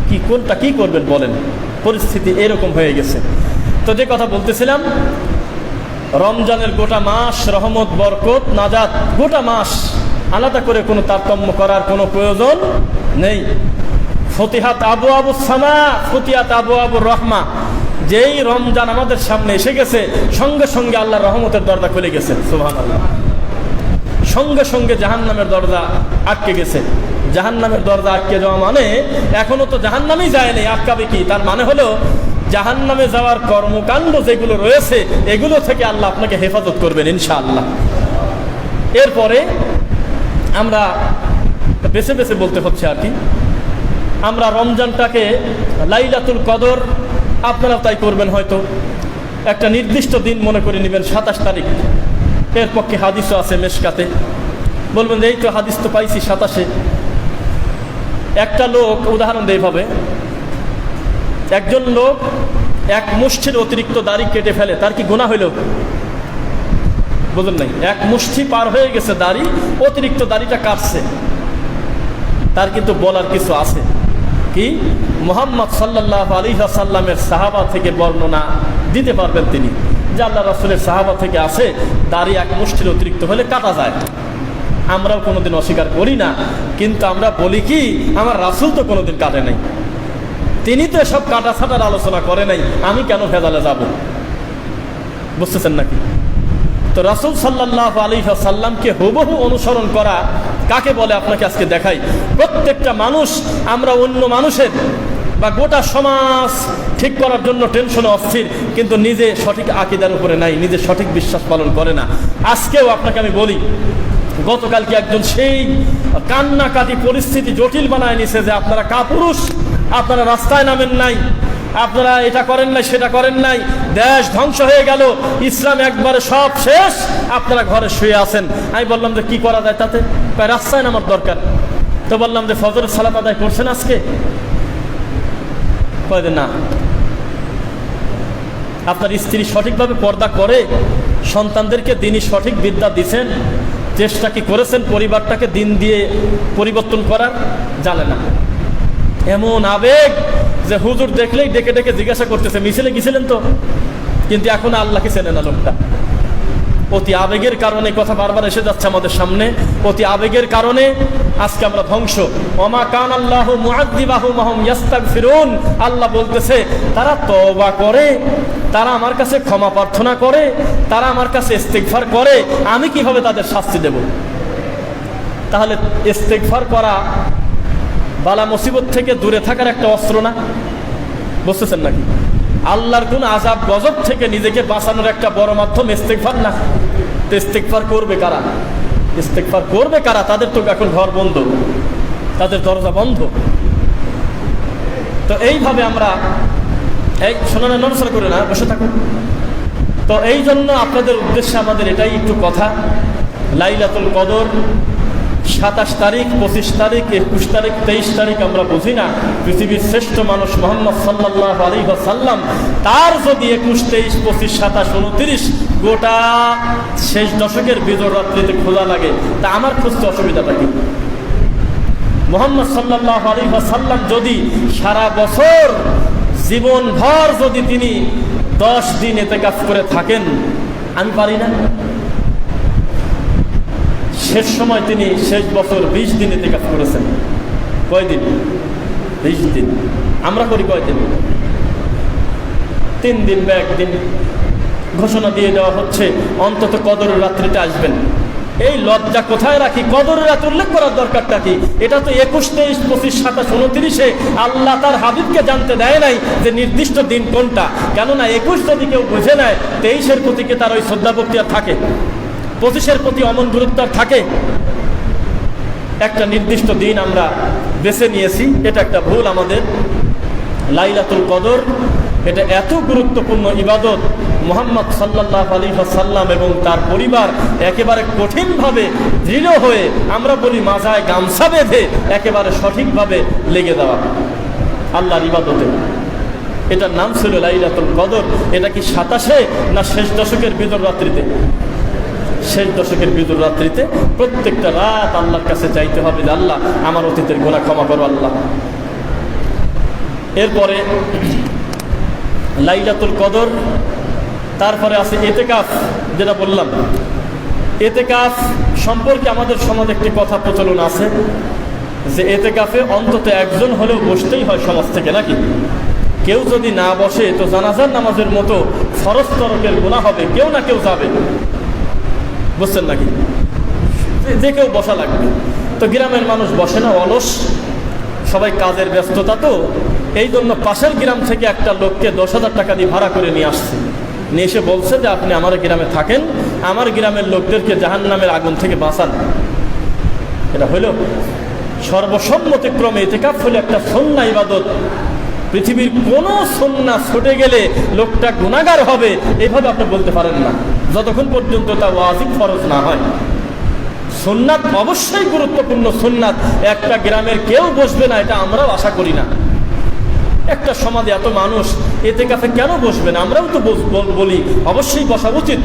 কি কোনটা কি করবেন বলেন? পরিস্থিতি এরকম হয়ে গেছে। তো যে কথা বলতেছিলাম, রমজানের গোটা মাস রহমত, বরকত, নাজাত, গোটা মাস আলাদা করে কোনো তারতম্য করার কোনো প্রয়োজন নেই। ফতিহাত আবু আবু সামা, ফতিহাত আবু আবু রহমা। যেই রমজান আমাদের সামনে এসে গেছে, সঙ্গে সঙ্গে আল্লাহর রহমতের দরজা খুলে গেছে। সুবহানাল্লাহ। সঙ্গে সঙ্গে জাহান্নামের দরজা আটকে গেছে। জাহান্নামের দরজা আটকে যাওয়া মানে এখনো তো জাহান্নামেই যায়নি, আটকাবে কি? তার মানে হলো জাহান্নামে যাওয়ার কর্মকাণ্ড যেগুলো রয়েছে, এগুলো থেকে আল্লাহ আপনাকে হেফাজত করবেন ইনশাআল্লাহ। এরপরে আমরা বেছে বেছে বলতে হচ্ছে আর কি, আমরা রমজানটাকে লাইলাতুল কদর, আপনারা তাই করবেন হয়তো, একটা নির্দিষ্ট দিন মনে করে নেবেন ২৭ তারিখ। এর পক্ষে হাদিসও আছে মেশকাতে, বলবেন এই তো হাদিস তো পাইছি ২৭-এ। একটা লোক, উদাহরণ দেয় ভাবে, একজন লোক এক মুষ্ঠির অতিরিক্ত দাড়ি কেটে ফেলে, তার কি গুনাহ হইল? বুঝলেন নাই? এক মুষ্টি পার হয়ে গেছে দাড়ি, অতিরিক্ত দাড়িটা কাটছে, তার কিন্তু বলার কিছু আছে। কি? মুহাম্মদ সাল্লাল্লাহু আলাইহি ওয়াসাল্লামের সাহাবা থেকে বর্ণনা দিতে পারবেন তিনি যে আল্লাহ রাসূলের সাহাবা থেকে আছে, দাড়ি এক মুষ্টির অতিরিক্ত হলে কাটা যায়। আমরাও কোনোদিন অস্বীকার করি না, কিন্তু আমরা বলি কি, আমার রাসূল তো কোনোদিন কাটে নাই, তিনি তো এসব কাটা ছাটার আলোচনা করে নাই, আমি কেন ভেজালে যাব? বুঝতেছেন নাকি? তো রাসূল সাল্লাল্লাহু আলাইহি ওয়াসাল্লামকে হুবহু অনুসরণ করা কাকে বলে আপনাকে আজকে দেখাই। প্রত্যেকটা মানুষ, আমরা অন্য মানুষের বা গোটা সমাজ ঠিক করার জন্য টেনশনে অস্থির, কিন্তু নিজে সঠিক আকীদার উপরে নাই, নিজে সঠিক বিশ্বাস পালন করে না। আজকেও আপনাকে আমি বলি, গতকালকে একজন সেই কান্নাকাটি পরিস্থিতি জটিল বানায় নিছে যে আপনারা কাপুরুষ, আপনারা রাস্তায় নামেন নাই, আপনারা এটা করেন নাই, সেটা করেন নাই, দেশ ধ্বংস হয়ে গেল, ইসলাম একবারে সব শেষ, আপনারা ঘরে শুয়ে আছেন। আমি বললাম যে কি করা যায় তাতে? রাস্তায় নামার দরকার। তো বললাম যে ফজরের সালাত আদায় করছেন আজকে? কয়দিন না। আপনার স্ত্রী সঠিকভাবে পর্দা করে, সন্তানদেরকে দিনই সঠিক বিদ্যা দিচ্ছেন, চেষ্টা কি করেছেন পরিবারটাকে দিন দিয়ে পরিবর্তন করার? জানে না। এমন আবেগ যে হুজুর দেখলেই ডেকে ডেকে জিজ্ঞাসা করতেছে মিছিলে গেছিলেন তো, কিন্তু এখন আল্লাহকে চেনে না লোকটা। অতি আবেগের কারণে কথা বারবার এসে যাচ্ছে আমাদের সামনে, অতি আবেগের কারণে আজকে আমরা ধ্বংস। ওমা কান আল্লাহু মুআযযিবাহুম ওয়া হুম ইস্তাগফিরুন। আল্লাহ বলতেছে তারা তওবা করে, তারা আমার কাছে ক্ষমা প্রার্থনা করে, তারা আমার কাছে ইস্তিগফার করে, আমি কিভাবে তাদের শাস্তি দেব? তাহলে ইস্তিগফার করা বালা মুসিবত থেকে দূরে থাকার একটা অস্ত্র না? বুঝতেছেন নাকি? আল্লাহর কোন আযাব গজব থেকে নিজেকে বাঁচানোর একটা বড় মাধ্যম ইস্তিগফার না? তো ইস্তিগফার করবে কারা? ইস্তিগফার করবে কারা? তাদের তো এখন ঘর বন্ধ, তাদের দরজা বন্ধ। তো এইভাবে আমরা এই শোনা না, নড়চড় করে না, বসে থাকুন। তো এই জন্য আপনাদের উদ্দেশ্যে আমাদের এটাই একটু কথা, লাইলাতুল কদর 27 তারিখ, 25 তারিখ, 21 তারিখ, 23 তারিখ আমরা বুঝি না। পৃথিবীর শ্রেষ্ঠ মানুষ মুহাম্মদ সাল্লাল্লাহু আলাইহি ওয়াসাল্লাম, তার যদি 21, 23, 25, 27, 29 গোটা শেষ দশকের বিজয় রাত্রিতে খোঁজা লাগে, তা আমার খুঁজতে অসুবিধাটা কি? মুহাম্মদ সাল্লাল্লাহু আলাইহি ওয়াসাল্লাম যদি সারা বছর জীবনভর যদি তিনি 10 দিন ইতিকাফ করে থাকেন, আমি পারি না? শেষ সময় তিনি শেষ বছর 20 দিন ইতিকাফ করেছেন। কয়দিন? 20 দিন। আমরা করি কয়দিন? 3 দিন বা 1 দিন। ঘোষণা দিয়ে দেওয়া হচ্ছে অন্তত কদরের রাত্রিতে আসবেন। এই লজ্জা কোথায় রাখি? কদরের রাত উল্লেখ করার দরকারটা কি? এটা তো 21, 23, 25, 27, 29 আল্লাহ তার হাবিবকে জানতে দেয় নাই যে নির্দিষ্ট দিন কোনটা। কেননা 21 যদি কেউ বুঝে নেয়, 23-এর প্রতি কি তার ওই শ্রদ্ধাভক্তি আর থাকে? 25-এর প্রতি অমন গুরুত্ব আর থাকে? একটা নির্দিষ্ট দিন আমরা বেছে নিয়েছি, এটা একটা ভুল আমাদের। লাইলাতুল কদর এটা এত গুরুত্বপূর্ণ ইবাদত, মুহাম্মদ সাল্লাল্লাহু আলাইহি ওয়াসাল্লাম এবং তার পরিবার একেবারে কঠিনভাবে দৃঢ় হয়ে, আমরা বলি মাজায় গামছা বেঁধে একেবারে সঠিকভাবে লেগে দেওয়া আল্লাহর ইবাদতে। এটার নাম ছিল লাইলাতুল কদর। এটা কি 27-এ না শেষ দশকের বিজয় রাত্রিতে? শেষ দশকের বিজয় রাত্রিতে প্রত্যেকটা রাত আল্লাহর কাছে চাইতে হবে যে আল্লাহ আমার অতীতের গুনাহ ক্ষমা করো আল্লাহ। এরপরে লাইলাতুল কদর, তারপরে আছে ইতিকাফ। যেটা বললাম, ইতিকাফ সম্পর্কে আমাদের সমাজে একটি কথা প্রচলন আছে যে ইতিকাফে অন্তত একজন হলেও বসতেই হয় সমাজ থেকে, নাকি? কেউ যদি না বসে তো জানাজার নামাজের মতো ফরজ তরকের গুনাহ হবে, কেউ না কেউ যাবে, বুঝছেন নাকি? যে কেউ বসা লাগবে। তো গ্রামের মানুষ বসে না, অলস, সবাই কাজের ব্যস্ততা, তো এই জন্য পাশের গ্রাম থেকে একটা লোককে 10,000 টাকা দিয়ে ভাড়া করে নিয়ে আসছে। নিয়ে এসে বলছে যে আপনি আমার গ্রামে থাকেন, আমার গ্রামের লোকদেরকে জাহান্নামের আগুন থেকে বাঁচান। এটা হইল সর্বসম্মতিক্রমে ইতিকাফ হলো একটা সুন্নাহ ইবাদত। পৃথিবীর কোনো সুন্নাহ ছুটে গেলে লোকটা গুনাহগার হবে, এইভাবে আপনি বলতে পারেন না, যতক্ষণ পর্যন্ত তা ওয়াজিব ফরজ না হয়। সুন্নাত অবশ্যই গুরুত্বপূর্ণ। সুন্নাত একটা গ্রামের কেউ বসবে না, এটা আমরাও আশা করি না। একটা সমাজে এত মানুষ, ইতিকাফে কেন বসবে না? আমরাও তো বলি অবশ্যই বসা উচিত,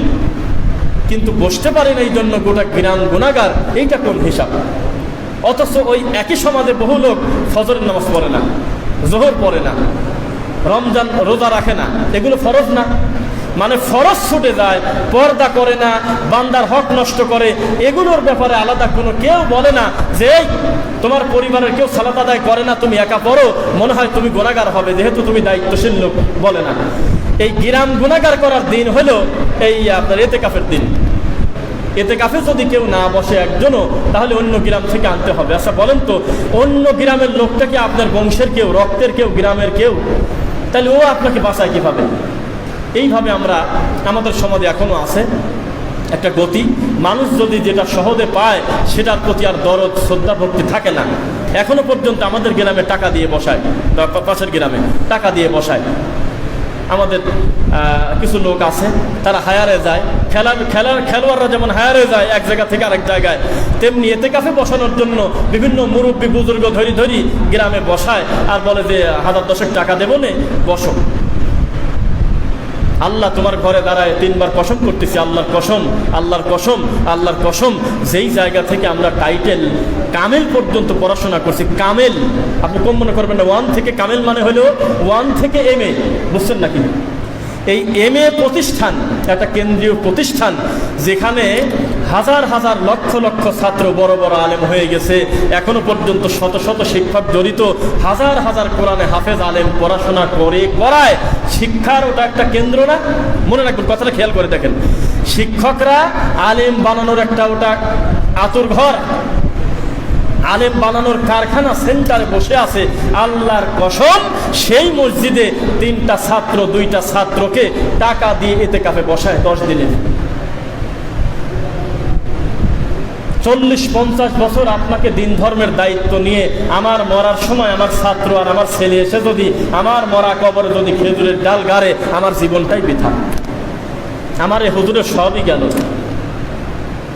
কিন্তু বসতে পারে না, এই জন্য গোটা গ্রাম গুনাহগার। এইটা কোন হিসাব? অথচ ওই একই সমাজে বহু লোক ফজরের নামাজ পড়ে না, জোহর পড়ে না, রমজান রোজা রাখে না। এগুলো ফরজ না? মানে ফরজ ছুটে যায়, পর্দা করে না, বান্দার হক নষ্ট করে, এগুলোর ব্যাপারে আলাদা কোনো কেউ বলে না যে এই তোমার পরিবারের কেউ সালাত আদায় করে না, তুমি একা পড়ো, মনে হয় তুমি গুনাহগার হবে যেহেতু তুমি দায়িত্বশীল লোক, বলে না। এই গ্রাম গুনাহগার করার দিন হলো এই আপনার ইতিকাফের দিন। ইতিকাফে যদি কেউ না বসে একজনও, তাহলে অন্য গ্রাম থেকে আনতে হবে। আচ্ছা বলেন তো, অন্য গ্রামের লোকটা কি আপনার বংশের কেউ, রক্তের কেউ, গ্রামের কেউ? তাহলে ও আপনাকে বাঁচায় কিভাবে? এইভাবে আমরা, আমাদের সমাজে এখনো আছে একটা গতি, মানুষ যদি যেটা সহজে পায় সেটার প্রতি আর দরদ শ্রদ্ধা ভক্তি থাকে না। এখনো পর্যন্ত আমাদের গ্রামে টাকা দিয়ে বসায়, পাশের গ্রামে টাকা দিয়ে বসায়। আমাদের কিছু লোক আছে, তারা হায়ারে যায়, খেলোয়াড়রা যেমন হায়ারে যায় এক জায়গা থেকে আরেক জায়গায়, তেমনি ইতিকাফে বসানোর জন্য বিভিন্ন মুরব্বী বুজুর্গ ধরি গ্রামে বসায়, আর বলে যে 1000 টাকা দেবো নে, বসো। আল্লাহ তোমার ঘরে দাঁড়ায় 3 বার কসম করতেছি, আল্লাহর কসম, আল্লাহর কসম, আল্লাহর কসম, যেই জায়গা থেকে আমরা টাইটেল কামেল পর্যন্ত পড়াশোনা করছি, কামেল, আপনি কম মনে করবেন না, 1 থেকে কামেল মানে হলো 1 থেকে MA, বুঝছেন নাকি? এই MA প্রতিষ্ঠান একটা কেন্দ্রীয় প্রতিষ্ঠান, যেখানে হাজার হাজার লক্ষ লক্ষ ছাত্র বড় বড় আলেম হয়ে গেছে, এখনো পর্যন্ত শত শত শিক্ষক জড়িত, হাজার হাজার কোরআনে হাফেজ আলেম পড়াশোনা করে করায়। শিক্ষার ওটা একটা কেন্দ্র না? মনে রাখবেন, কথাটা খেয়াল করে দেখেন, শিক্ষকরা আলেম বানানোর একটা ওটা আতুর ঘর, আলেম বানানোর কারখানা সেন্টারে বসে আছে। আল্লাহর কসম, সেই মসজিদে 3টা ছাত্র 2টা ছাত্রকে টাকা দিয়ে ইতিকাফে বসায় 10 দিনে। 40-50 বছর আপনাকে দিন ধর্মের দায়িত্ব নিয়ে আমার মরার সময় আমার ছাত্র আর আমার ছেলে এসে যদি আমার মরা কবরে যদি খেজুরের ডাল গাড়ে, আমার জীবনটাই বৃথা, আমার এই হুজুরের সবই গেল।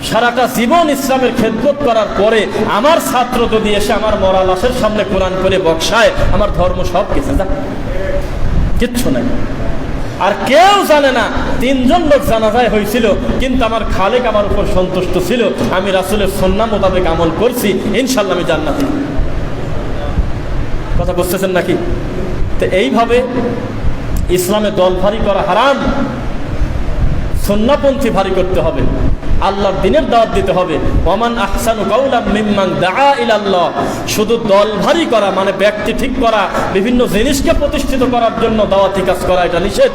সারাটা জীবন ইসলামের খেদমত করার পরে আমার ছাত্র যদি এসে আমার মরা লাশের সামনে কোরআন করে বক্সায়, আমার ধর্ম সব কিছু কিচ্ছু নাই। আর কেউ জানে না 3 জন লোক জানাজায় হয়েছিল, কিন্তু আমার খালেক আমার উপর সন্তুষ্ট ছিল, আমি রাসূলের সুন্নাহ মোতাবেক আমল করছি, ইনশাআল্লাহ আমি জান্নাতি। কথা বুঝতেছেন নাকি? তো এইভাবে ইসলামে দল ভারী করা হারাম। সুন্নাহপন্থী ভারী করতে হবে, আল্লাহর দ্বীনের দাওয়াত দিতে হবে। ওয়ামান আহসানু কাওলাম মিম্মান দাআ ইলাল্লাহ। শুধু দল ভারী করা মানে ব্যক্তি ঠিক করা, বিভিন্ন জিনিসকে প্রতিষ্ঠিত করার জন্য দাওয়াতি কাজ করা, এটা নিষেধ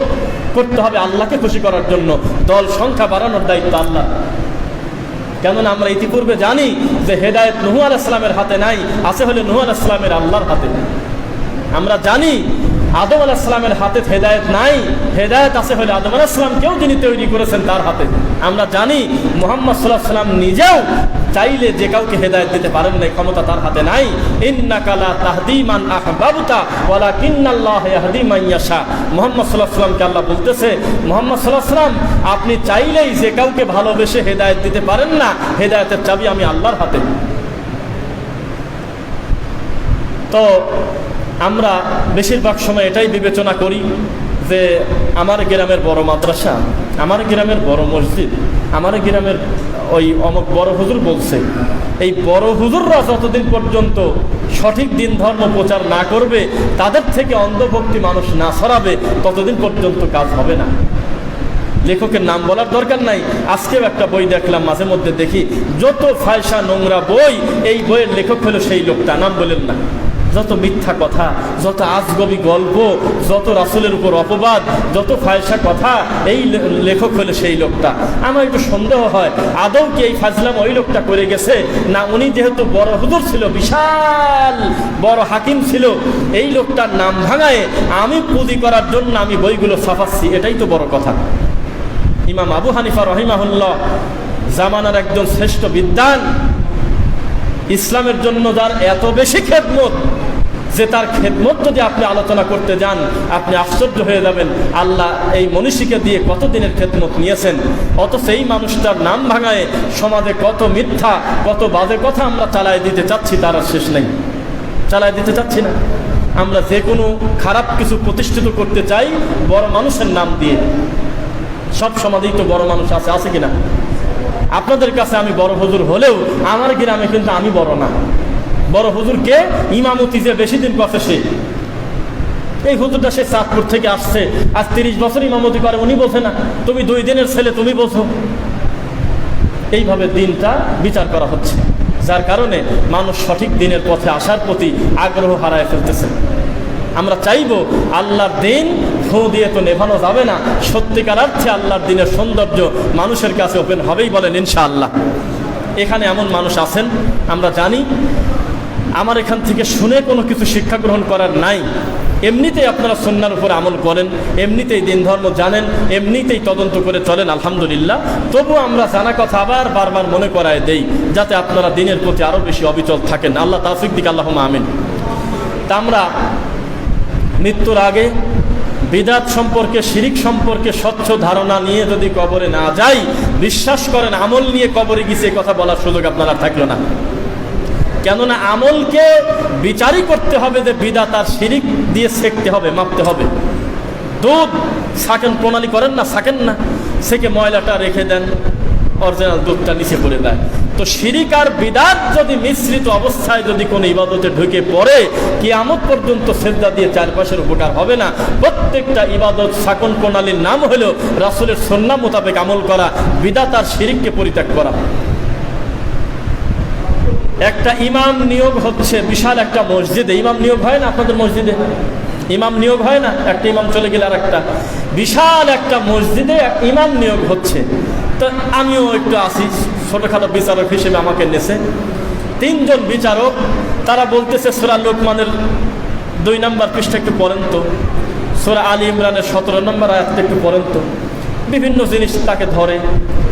করতে হবে আল্লাহকে খুশি করার জন্য। দল সংখ্যা বাড়ানোর দায়িত্ব আল্লাহ। কেননা আমরা ইতিপূর্বে জানি যে হেদায়েত নূহ আলাইহিস সালামের হাতে নাই, আছে হলে নূহ আলাইহিস সালামের আল্লাহর হাতে। আমরা জানি আদম আলাইহিস সালামের হাতে হেদায়েত নাই, হেদায়েত আছে হলে আদম আলাইহিস সালামকেও যিনি তৈরি করেছেন তার হাতে। আমরা জানি মুহাম্মদ সাল্লাল্লাহু আলাইহি ওয়াসাল্লাম নিজেও চাইলে যে কাউকে হেদায়েত দিতে পারেন না, ক্ষমতা তার হাতে নাই। ইন্নাকা লা তাহদি মান আহবাবতা ওয়ালাকিন্নাল্লাহ ইয়াহদি মান ইয়াশা। মুহাম্মদ সাল্লাল্লাহু আলাইহি ওয়াসাল্লামকে আল্লাহ বলতেছে, মুহাম্মদ সাল্লাল্লাহু আলাইহি ওয়াসাল্লাম আপনি চাইলেই যে কাউকে ভালোবেসে হেদায়েত দিতে পারেন না, হেদায়েতের চাবি আমি আল্লাহর হাতে। তো আমরা বেশিরভাগ সময় এটাই বিবেচনা করি যে আমার গ্রামের বড় মাদ্রাসা, আমার গ্রামের বড় মসজিদ, আমার গ্রামের ওই অমুক বড় হুজুর বলছে। এই বড় হুজুররা যতদিন পর্যন্ত সঠিক দিন ধর্ম প্রচার না করবে, তাদের থেকে অন্ধভক্তি মানুষ না ছড়াবে, ততদিন পর্যন্ত কাজ হবে না। লেখকের নাম বলার দরকার নাই। আজকেও একটা বই দেখলাম, মাঝে মধ্যে দেখি যত ফায়সা নোংরা বই, এই বইয়ের লেখক হলো সেই লোকটা, নাম বলেন না। যত মিথ্যা কথা, যত আজগবি গল্প, যত রাসূলের উপর অপবাদ, যত ফায়সা কথা, এই লেখক হলে সেই লোকটা। আমার একটু সন্দেহ হয় আদৌ কি এই ফাজলাম ওই লোকটা করে গেছে, না উনি যেহেতু বড় হুজুর ছিল, বিশাল বড় হাকিম ছিল, এই লোকটার নাম ভাঙায় আমি পুঁজি করার জন্য আমি বইগুলো ছাপাচ্ছি, এটাই তো বড় কথা। ইমাম আবু হানিফা রাহিমাহুল্লাহ জামানার একজন শ্রেষ্ঠ বিদ্বান, ইসলামের জন্য যার এত বেশি খেদমত যে তার খেদমত যদি আপনি আলোচনা করতে যান আপনি আশ্চর্য হয়ে যাবেন, আল্লাহ এই মনীষীকে দিয়ে কতদিনের খেদমত নিয়েছেন। অথচ এই মানুষটার নাম ভাঙায় সমাজে কত মিথ্যা, কত বাজে কথা আমরা চালায় দিতে চাচ্ছি, তার আর শেষ নেই। চালায় দিতে চাচ্ছি না আমরা, যে কোনো খারাপ কিছু প্রতিষ্ঠিত করতে চাই বড় মানুষের নাম দিয়ে। সব সমাজেই তো বড় মানুষ আছে, আছে কিনা? আপনাদের কাছে আমি বড় হুজুর হলেও আমার গ্রামে কিন্তু আমি বড় না। বড় হুজুরকে ইমামতি যে বেশি দিন করছে সে, এই হুজুরটা সে চাঁদপুর থেকে আসছে, আজ 30 বছর ইমামতি করে, উনি বোঝে না? তুমি 2 দিনের ছেলে, তুমি বোঝো? এইভাবে দিনটা বিচার করা হচ্ছে, যার কারণে মানুষ সঠিক দিনের পথে আসার প্রতি আগ্রহ হারায় ফেলতেছে। আমরা চাইব আল্লাহর দিন ফু দিয়ে তো নেভানো যাবে না, সত্যিকার অর্থে আল্লাহর দিনের সৌন্দর্য মানুষের কাছে ওপেন হবেই, বলেন ইনশাআল্লাহ। এখানে এমন মানুষ আছেন আমরা জানি, আমার এখান থেকে শুনে কোনো কিছু শিক্ষা গ্রহণ করার নাই, এমনিতেই আপনারা সুন্নাহর উপর আমল করেন, এমনিতেই দিন ধর্ম জানেন, এমনিতেই তদন্ত করে চলেন, আলহামদুলিল্লাহ। তবু আমরা জানা কথা আবার বারবার মনে করায় দেই, যাতে আপনারা দিনের প্রতি আরও বেশি অবিচল থাকেন। আল্লাহ তাওফিক দিক, আল্লাহুম্মা আমিন। তা আমরা মৃত্যুর আগে বিদআত সম্পর্কে, শিরিক সম্পর্কে স্বচ্ছ ধারণা নিয়ে যদি কবরে না যাই, বিশ্বাস করেন আমল নিয়ে কবরে গেছে কথা বলার সুযোগ আপনারা থাকলো না। কেননা আমলকে বিচারই করতে হবে যে বিদআত আর শিরিক দিয়ে সেকতে হবে, মাপতে হবে। দুধ ছাকেন প্রণালী করেন না, ছাকেন না, সেকে ময়লাটা রেখে দেন, অরিজিনাল দুধটা নিচে পড়ে দেয়। তো শিরিক আর বিদআত যদি মিশ্রিত অবস্থায় যদি কোনো ইবাদতে ঢুকে পড়ে, কিয়ামত পর্যন্ত সিজদা দিয়ে চারপাশের উপকার হবে না। প্রত্যেকটা ইবাদত ছাকন প্রণালীর নাম হলো রাসূলের সুন্নাহ মোতাবেক আমল করা, বিদআত আর শিরিককে পরিত্যাগ করা। একটা ইমাম নিয়োগ হচ্ছে বিশাল একটা মসজিদে, ইমাম নিয়োগ হয় না আপনাদের মসজিদে? ইমাম নিয়োগ হয় না? একটা ইমাম চলে গেলে আর একটা, বিশাল একটা মসজিদে ইমাম নিয়োগ হচ্ছে। তো আমিও একটু আসি, ছোটখাটো বিচারক হিসেবে আমাকে নেছে 3 জন বিচারক। তারা বলতেছে সূরা লোকমানের 2 নম্বর পৃষ্ঠা একটু পড়েন তো, সূরা আলী ইমরানের 17 নম্বর আয়াতটা একটু পড়েন তো। বিভিন্ন জিনিস তাকে ধরে,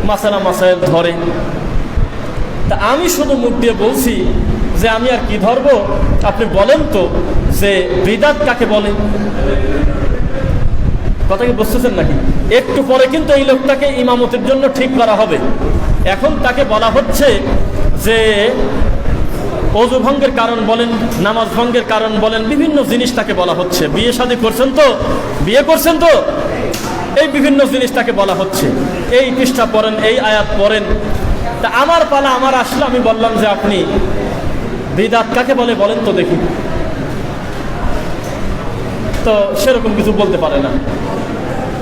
মাসালা মাসাইল ধরে। তা আমি শুধু মুখ দিয়ে বলছি যে আমি আর কি ধরবো, আপনি বলেন তো যে বিদআত কাকে বলে? কথা কি বুঝতেছেন নাকি? একটু পরে কিন্তু এই লোকটাকে ইমামতের জন্য ঠিক করা হবে। এখন তাকে বলা হচ্ছে যে ওযু ভঙ্গের কারণ বলেন, নামাজ ভঙ্গের কারণ বলেন, বিভিন্ন জিনিস তাকে বলা হচ্ছে। বিয়ে শাদী করছেন তো, বিয়ে করছেন তো, এই বিভিন্ন জিনিস তাকে বলা হচ্ছে। এই পৃষ্ঠা পড়েন, এই আয়াত পড়েন। তা আমার পালা আমার আসলে আমি বললাম যে আপনি বিদআত কাকে বলে বলেন তো দেখি। তো সেরকম কিছু বলতে পারে না।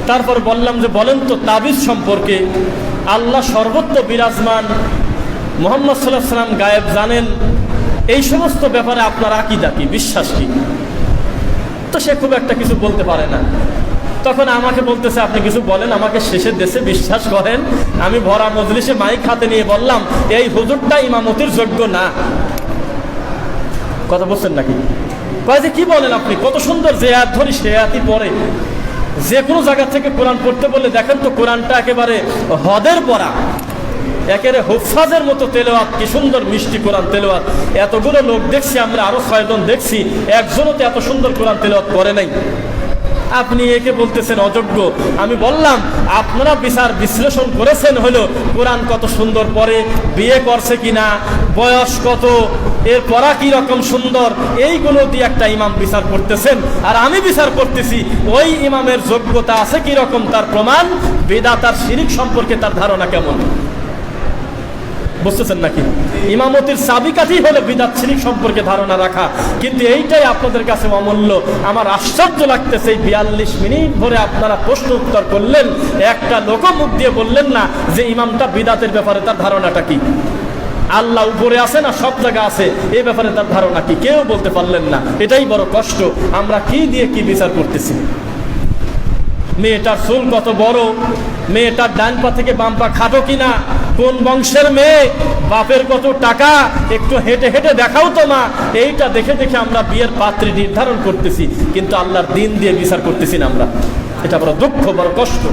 তারপর বললাম যে বলেন তো তাবিজ সম্পর্কে, আল্লাহ সর্বত্র বিরাজমান, মুহাম্মদ সাল্লাল্লাহু আলাইহি ওয়াসাল্লাম গায়েব জানেন, এই সমস্ত ব্যাপারে আপনার আকীদা কি, বিশ্বাস কি? তো সে খুব একটা কিছু বলতে পারে না। তখন আমাকে বলতেছে আপনি কিছু বলেন, আমাকে শেষের দেশে বিশ্বাস করেন। আমি ভরা মজলিসে মাইক হাতে নিয়ে বললাম এই হুজুরটা ইমামতির যোগ্য না। কথা বলছেন নাকি? কয় যে কি বলেন আপনি, কত সুন্দর যে আয়াত ধরি সে আয়াতই পড়ে। যে কোনো জায়গা থেকে কোরআন পড়তে বলে দেখেন তো কোরআনটা একেবারে হদের পড়া, একেবারে হুফাজের মতো তেলাওয়াত, কি সুন্দর মিষ্টি কোরআন তেলাওয়াত। এতগুলো লোক দেখছি আমরা, আরো 6 জন দেখছি, একজনও তো এত সুন্দর কোরআন তেলাওয়াত করে নাই। আপনি একে বলতেছেন অযোগ্য। আমি বললাম আপনারা বিচার বিশ্লেষণ করেছেন হলো কোরআন কত সুন্দর পড়ে, বিয়ে করছে কিনা, বয়স কত, এর পড়া কি রকম সুন্দর, এইগুলো দিয়ে একটা ইমাম বিচার করতেছেন। আর আমি বিচার করতেছি ওই ইমামের যোগ্যতা আছে কি রকম, তার প্রমাণ, বিদআত আর শিরক সম্পর্কে তার ধারণা কেমন। বুঝতেছেন নাকি? ইমামতির চাবিকাঠি হলো বিদআত শিরক সম্পর্কে ধারণা রাখা। কিন্তু এইটাই আপনাদের কাছে অমূল্য। আমার আশ্চর্য লাগতেছে এই 42 মিনিট ধরে আপনারা প্রশ্ন উত্তর করলেন, একটা লোক মুখ দিয়ে বললেন না যে ইমামটা বিদআতের ব্যাপারে তার ধারণাটা কি, আল্লাহ উপরে আছে না সব জায়গা আছে, এই ব্যাপারে তার ধারণা কি, কেউ বলতে পারলেন না। এটাই বড় কষ্ট। আমরা কি দিয়ে কি বিচার করতেছি? মেয়েটার চুল কত বড়, মেয়েটার ডান পা থেকে বাম পা খাটো কিনা, কোন বংশের মেয়ে, বাপের কত টাকা, একটু হেঁটে হেঁটে দেখাও তো মা, এইটা দেখে দেখে আমরা বিয়ের পাত্রী নির্ধারণ করতেছি, কিন্তু আল্লাহর দিন দিয়ে বিচার করতেছি না আমরা। এটা বড় দুঃখ, বড় কষ্ট।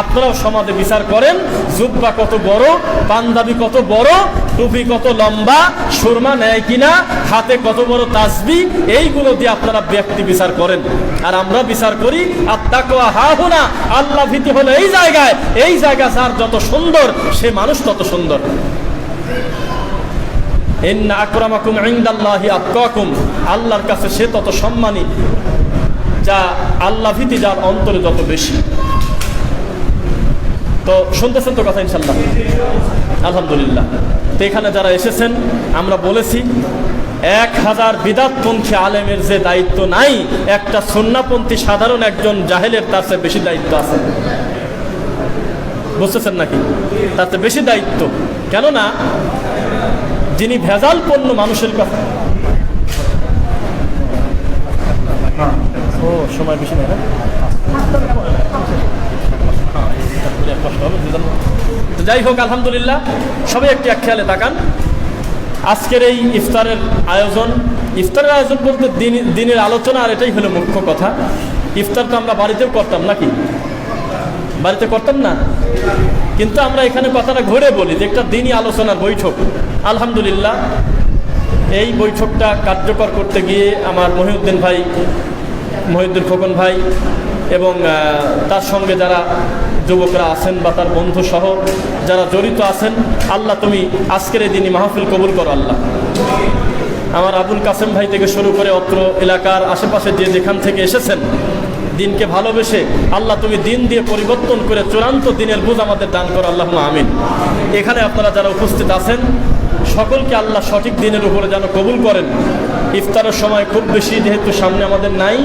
আপনারাও সমাজে বিচার করেন, জুব্বা কত বড়, পাঞ্জাবি কত বড়, টুপি কত লম্বা, সুরমা নেয় কিনা, হাতে কত বড় তাসবিহ, এইগুলো দিয়ে আপনারা ব্যক্তি বিচার করেন। আর আমরা বিচার করি আত্তাকওয়া হাহুনা, আল্লাহ ভীতি হলো এই জায়গায়, এই জায়গা যার যত সুন্দর সে মানুষ তত সুন্দর। ইন্না আকরামাকুম ইনদাল্লাহি আতকাকুম, আল্লাহর কাছে সে তত সম্মানী যা আল্লাহ ভীতি যার অন্তরে যত বেশি। তো শুনতেছেন তো কথা ইনশাল্লাহ? আলহামদুলিল্লাহ। তো এখানে যারা এসেছেন আমরা বলেছি 1000 বিদআতপন্থী আলেমের যে দায়িত্ব নাই, একটা সুন্নাহপন্থী সাধারণ একজন জাহেলের তার চেয়ে বেশি দায়িত্ব আছে। বুঝতেছেন নাকি? তার চেয়ে বেশি দায়িত্ব। কেননা যিনি ভেজাল পণ্য মানুষের কাছে, ও সময় বেশি নেই না, যাই হোক আলহামদুলিল্লাহ। সবাই একটু এক খেয়ালে তাকান। আজকের এই ইফতারের আয়োজন, ইফতারের আয়োজন বলতে দিনের আলোচনা, আর এটাই হলো মুখ্য কথা। ইফতার তো আমরা বাড়িতেও করতাম নাকি? বাড়িতে করতাম না, কিন্তু আমরা এখানে কথাটা ঘুরে বলি যে একটা দিনই আলোচনার বৈঠক। আলহামদুলিল্লাহ এই বৈঠকটা কার্যকর করতে গিয়ে আমার মহিউদ্দিন ভাই, মহিউদ্দিন খোকন ভাই এবং তার সঙ্গে যারা যুবকরা আছেন বা তার বন্ধু সহ যারা জড়িত আছেন, আল্লাহ তুমি আজকের এই দিনই মাহফিল কবুল করো আল্লাহ। আমার আবুল কাসেম ভাই থেকে শুরু করে অত্র এলাকার আশেপাশে যে যেখান থেকে এসেছেন, দিনকে ভালোবেসে আল্লাহ তুমি দিন দিয়ে পরিবর্তন করে চূড়ান্ত দিনের বুঝ আমাদের দান করো আল্লাহুম্মা আমিন। এখানে আপনারা যারা উপস্থিত আছেন সকলকে আল্লাহ সঠিক দিনের উপরে যেন কবুল করেন। ইফতারের সময় খুব বেশি যেহেতু সামনে আমাদের নাই,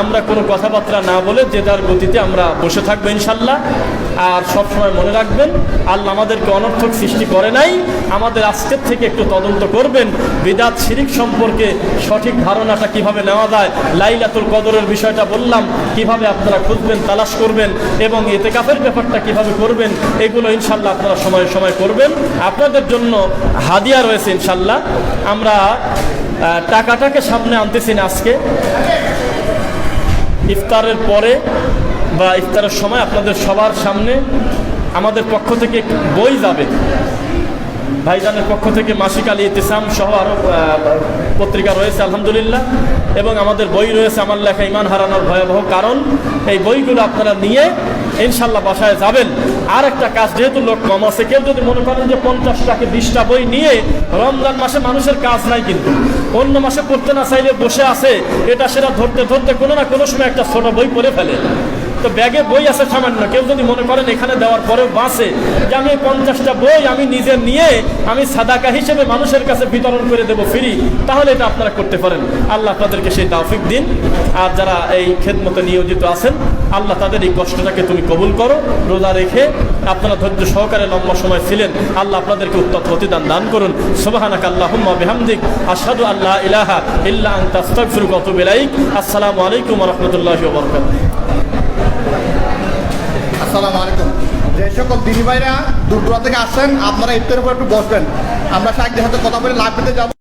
আমরা কোনো কথাবার্তা না বলে যে যার গতিতে আমরা বসে থাকবো ইনশাল্লাহ। আর সবসময় মনে রাখবেন আল্লাহ আমাদেরকে অনর্থক সৃষ্টি করে নাই। আমাদের আজকের থেকে একটু তদন্ত করবেন, বিদআত শিরক সম্পর্কে সঠিক ধারণাটা কিভাবে নেওয়া যায়। লাইলাতুল কদরের বিষয়টা বললাম, কিভাবে আপনারা খুঁজবেন, তালাশ করবেন, এবং ইতিকাফের ব্যাপারটা কিভাবে করবেন, এগুলো ইনশাল্লাহ আপনারা সময় সময় করবেন। আপনাদের জন্য হাদিয়া রয়েছে ইনশাল্লাহ। আমরা টাকাটাকে সামনে আনতেছি না আজকে, ইফতারের পরে বা ইফতারের সময় আপনাদের সবার সামনে আমাদের পক্ষ থেকে বই যাবে। ভাইজানের পক্ষ থেকে মাসিক আলী ইতিসাম সহ আরও পত্রিকা রয়েছে আলহামদুলিল্লাহ, এবং আমাদের বই রয়েছে আমার লেখা ইমান হারানোর ভয়াবহ কারণ। এই বইগুলো আপনারা নিয়ে ইনশাল্লাহ বাসায় যাবেন। আর একটা কাজ, যেহেতু লোক কম আছে, কেউ যদি মনে করেন যে 50টাকে 20টা বই নিয়ে রমজান মাসে মানুষের কাজ নাই, কিন্তু অন্য মাসে পড়তে না চাইলে বসে আছে, এটা সেটা ধরতে ধরতে কোনো না কোনো সময় একটা ছোট বই পড়ে ফেলে। তো ব্যাগে বই আছে সামান্য, কেউ যদি মনে করেন এখানে দেওয়ার পরেও বাঁচে যে আমি 50টা বই আমি নিজে নিয়ে আমি সাদাকা হিসেবে মানুষের কাছে বিতরণ করে দেবো ফ্রি, তাহলে এটা আপনারা করতে পারেন। আল্লাহ আপনাদেরকে সেই তৌফিক দিন। আর যারা এই খেদমতে নিয়োজিত আছেন, আল্লাহ তাদের এই কষ্টটাকে তুমি কবুল করো। রোজা রেখে আপনারা ধৈর্য সহকারে লম্বা সময় ছিলেন, আল্লাহ আপনাদেরকে উত্তম প্রতিদান দান করুন। সুবহানাকা আল্লাহুম্মা বিহামদিক আশহাদু আল্লা ইলাহা ইল্লা আনতা আস্তাগফিরুকা ওয়া আতুবু ইলাইক। আসসালামু আলাইকুম ওয়া রাহমাতুল্লাহি ওয়া বারাকাতুহু। আসসালামু আলাইকুম। যে সকল দিনী ভাইরা দূর দূরান্ত থেকে আসছেন, আপনারা ইফতারের উপর একটু বসবেন, আমরা শাইখদের সাথে কথা বলে লাভ পেতে যাবো।